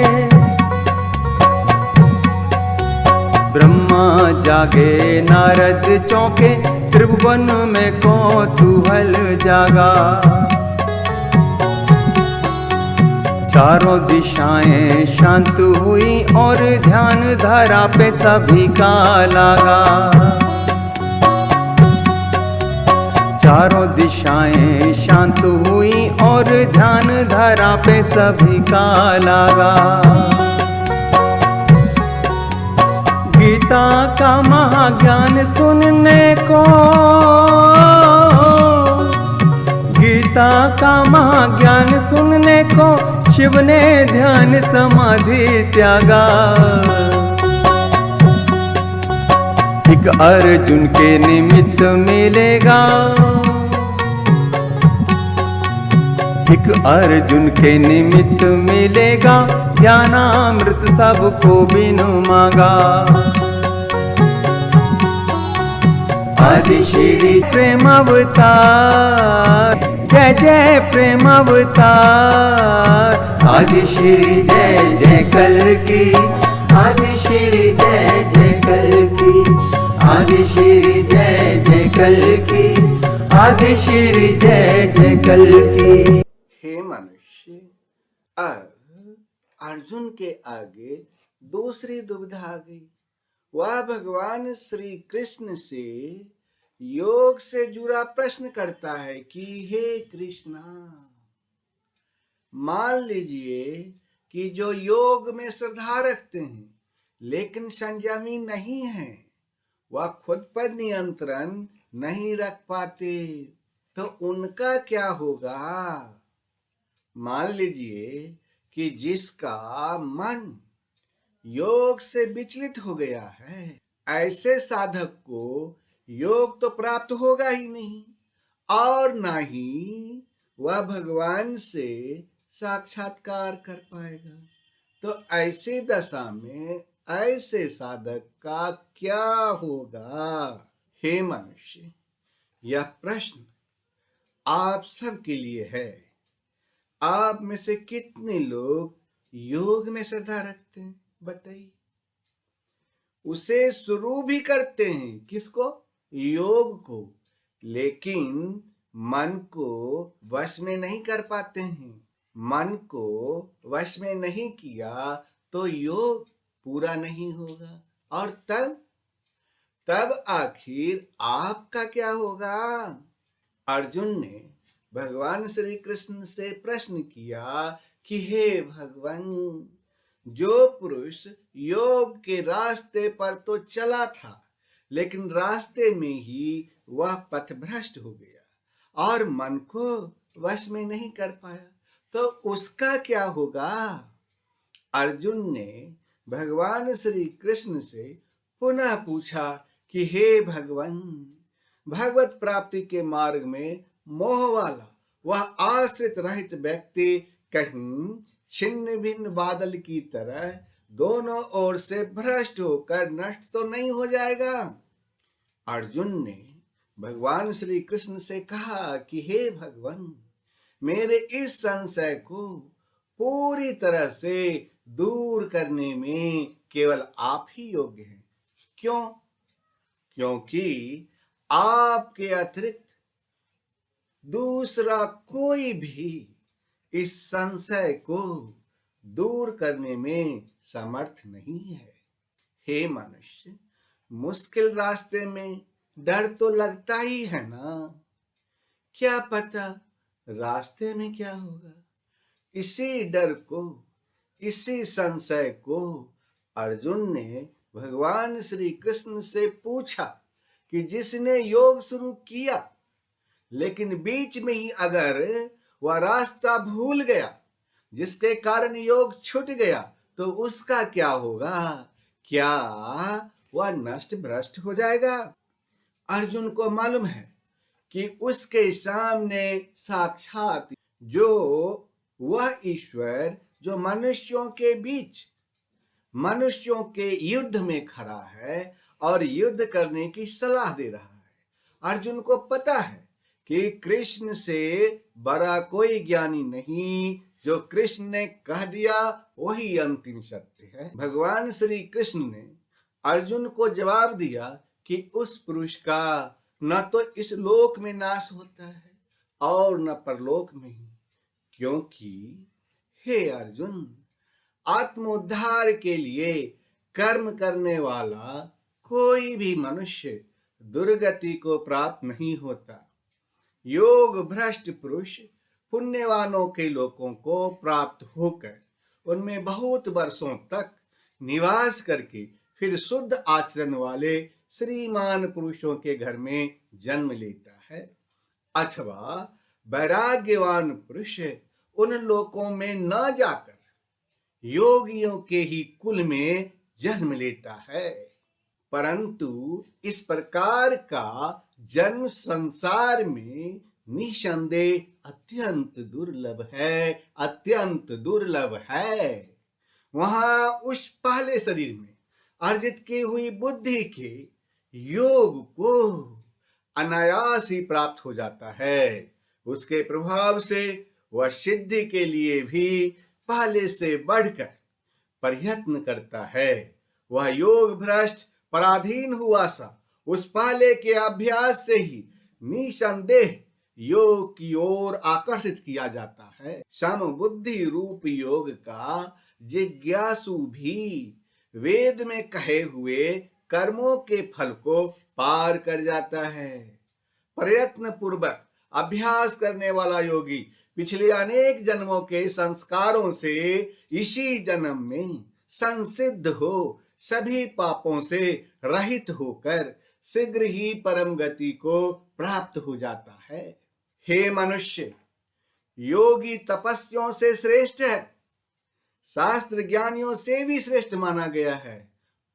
ब्रह्मा जागे नारद चौंके, त्रिभुवन में कौतूहल जागा। चारों दिशाएं शांत हुई और ध्यान धारा पे सभी का लागा। चारों दिशाएं शांत हुई और ध्यान धारा पे सभी का लागा। गीता का महाज्ञान सुनने को, गीता का महाज्ञान सुनने को शिव ने ध्यान समाधि त्यागा। एक अर्जुन के निमित्त मिलेगा, एक अर्जुन के निमित्त मिलेगा, ज्ञानामृत सबको बिनु मांगा। आदि श्री प्रेम अवतार, जय जय प्रेम अवतार। आदि श्री जय जय कल की, आदि श्री जय जय कल की, आदि श्री जय जय कल की, आदि श्री जय जय कल की। हे मनुष्य, अब अर्जुन के आगे दूसरी दुविधा आ गई। वह भगवान श्री कृष्ण से योग से जुड़ा प्रश्न करता है कि हे कृष्णा, मान लीजिए कि जो योग में श्रद्धा रखते हैं लेकिन संयमी नहीं है, वह खुद पर नियंत्रण नहीं रख पाते, तो उनका क्या होगा? मान लीजिए कि जिसका मन योग से विचलित हो गया है, ऐसे साधक को योग तो प्राप्त होगा ही नहीं, और ना ही वह भगवान से साक्षात्कार कर पाएगा। तो ऐसी दशा में ऐसे साधक का क्या होगा? हे मनुष्य, यह प्रश्न आप सबके लिए है। आप में से कितने लोग योग में श्रद्धा रखते हैं? बताइए। उसे शुरू भी करते हैं, किसको? योग को, लेकिन मन को वश में नहीं कर पाते हैं। मन को वश में नहीं किया तो योग पूरा नहीं होगा, और तब आखिर आपका क्या होगा? अर्जुन ने भगवान श्री कृष्ण से प्रश्न किया कि हे भगवान, जो पुरुष योग के रास्ते पर तो चला था, लेकिन रास्ते में ही वह पथभ्रष्ट हो गया और मन को वश में नहीं कर पाया, तो उसका क्या होगा? अर्जुन ने भगवान श्री कृष्ण से पुनः पूछा कि हे भगवान, भगवत प्राप्ति के मार्ग में मोह वाला वह आश्रित रहित व्यक्ति कहीं छिन्न भिन्न बादल की तरह दोनों ओर से भ्रष्ट होकर नष्ट तो नहीं हो जाएगा? अर्जुन ने भगवान श्री कृष्ण से कहा कि हे भगवान, मेरे इस संशय को पूरी तरह से दूर करने में केवल आप ही योग्य हैं। क्यों? क्योंकि आपके अतिरिक्त दूसरा कोई भी इस संशय को दूर करने में समर्थ नहीं है। हे मनुष्य, मुश्किल रास्ते में डर तो लगता ही है ना? क्या पता रास्ते में क्या होगा? इसी डर को, इसी संशय को अर्जुन ने भगवान श्री कृष्ण से पूछा कि जिसने योग शुरू किया लेकिन बीच में ही अगर वह रास्ता भूल गया, जिसके कारण योग छूट गया, तो उसका क्या होगा? क्या वह नष्ट भ्रष्ट हो जाएगा? अर्जुन को मालूम है कि उसके सामने साक्षात जो वह ईश्वर जो मनुष्यों के बीच, मनुष्यों के युद्ध में खड़ा है और युद्ध करने की सलाह दे रहा है। अर्जुन को पता है कि कृष्ण से बड़ा कोई ज्ञानी नहीं, जो कृष्ण ने कह दिया वही अंतिम सत्य है। भगवान श्री कृष्ण ने अर्जुन को जवाब दिया कि उस पुरुष का न तो इस लोक में नाश होता है और न परलोक में ही, क्योंकि हे अर्जुन, आत्मोद्धार के लिए कर्म करने वाला कोई भी मनुष्य दुर्गति को प्राप्त नहीं होता। योग भ्रष्ट पुरुष पुण्यवानों के लोकों को प्राप्त होकर उनमें बहुत वर्षों तक निवास करके फिर शुद्ध आचरण वाले श्रीमान पुरुषों के घर में जन्म लेता है, अथवा वैराग्यवान पुरुष उन लोकों में न जाकर योगियों के ही कुल में जन्म लेता है। परंतु इस प्रकार का जन्म संसार में निसंदेह अत्यंत दुर्लभ है, अत्यंत दुर्लभ है। वहां उस पहले शरीर में अर्जित की हुई बुद्धि के योग को अनायास ही प्राप्त हो जाता है। उसके प्रभाव से वह सिद्धि के लिए भी पहले से बढ़कर प्रयत्न करता है। वह योग भ्रष्ट पराधीन हुआ सा उस पहले के अभ्यास से ही निसंदेह योग की ओर आकर्षित किया जाता है। समबुद्धि रूप योग का जिज्ञासु भी वेद में कहे हुए कर्मों के फल को पार कर जाता है। प्रयत्न पूर्वक अभ्यास करने वाला योगी पिछले अनेक जन्मों के संस्कारों से इसी जन्म में संसिद्ध हो सभी पापों से रहित होकर शीघ्र ही परम गति को प्राप्त हो जाता है। हे मनुष्य, योगी तपस्वियों से श्रेष्ठ है, शास्त्र ज्ञानियों से भी श्रेष्ठ माना गया है,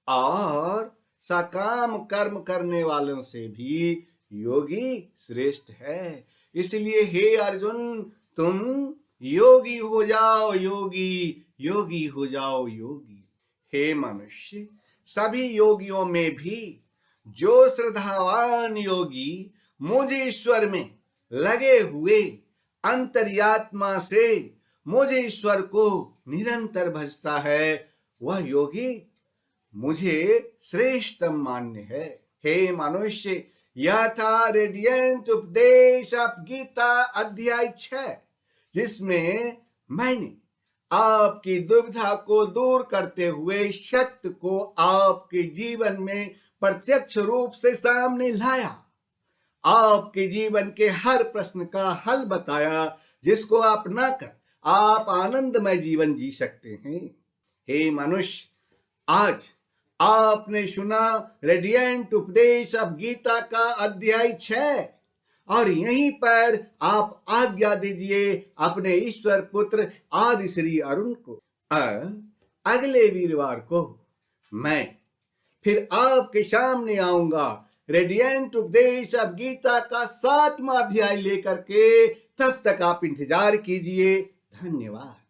और सकाम कर्म करने वालों से भी योगी श्रेष्ठ है। इसलिए हे अर्जुन, तुम योगी हो जाओ, योगी, योगी हो जाओ, योगी। हे मनुष्य, सभी योगियों में भी जो श्रद्धावान योगी मुझ ईश्वर में लगे हुए अंतर्यात्मा से मुझ ईश्वर को निरंतर भजता है, वह योगी मुझे श्रेष्ठतम मान्य है। हे मनुष्य, यह था रेडियंट उपदेश ऑफ गीता अध्याय 6, जिसमें मैंने आपकी दुविधा को दूर करते हुए सत्य को आपके जीवन में प्रत्यक्ष रूप से सामने लाया, आपके जीवन के हर प्रश्न का हल बताया, जिसको अपना कर आप आनंदमय जीवन जी सकते हैं। हे मनुष्य, आज आपने सुना रेडियंट उपदेश ऑफ गीता का अध्याय 6, और यहीं पर आप आज्ञा दीजिए अपने ईश्वर पुत्र आदि श्री अरुण को। अगले वीरवार को मैं फिर आपके सामने आऊंगा रेडियंट उपदेश अब गीता का 7वां अध्याय लेकर के। तब तक आप इंतजार कीजिए। धन्यवाद।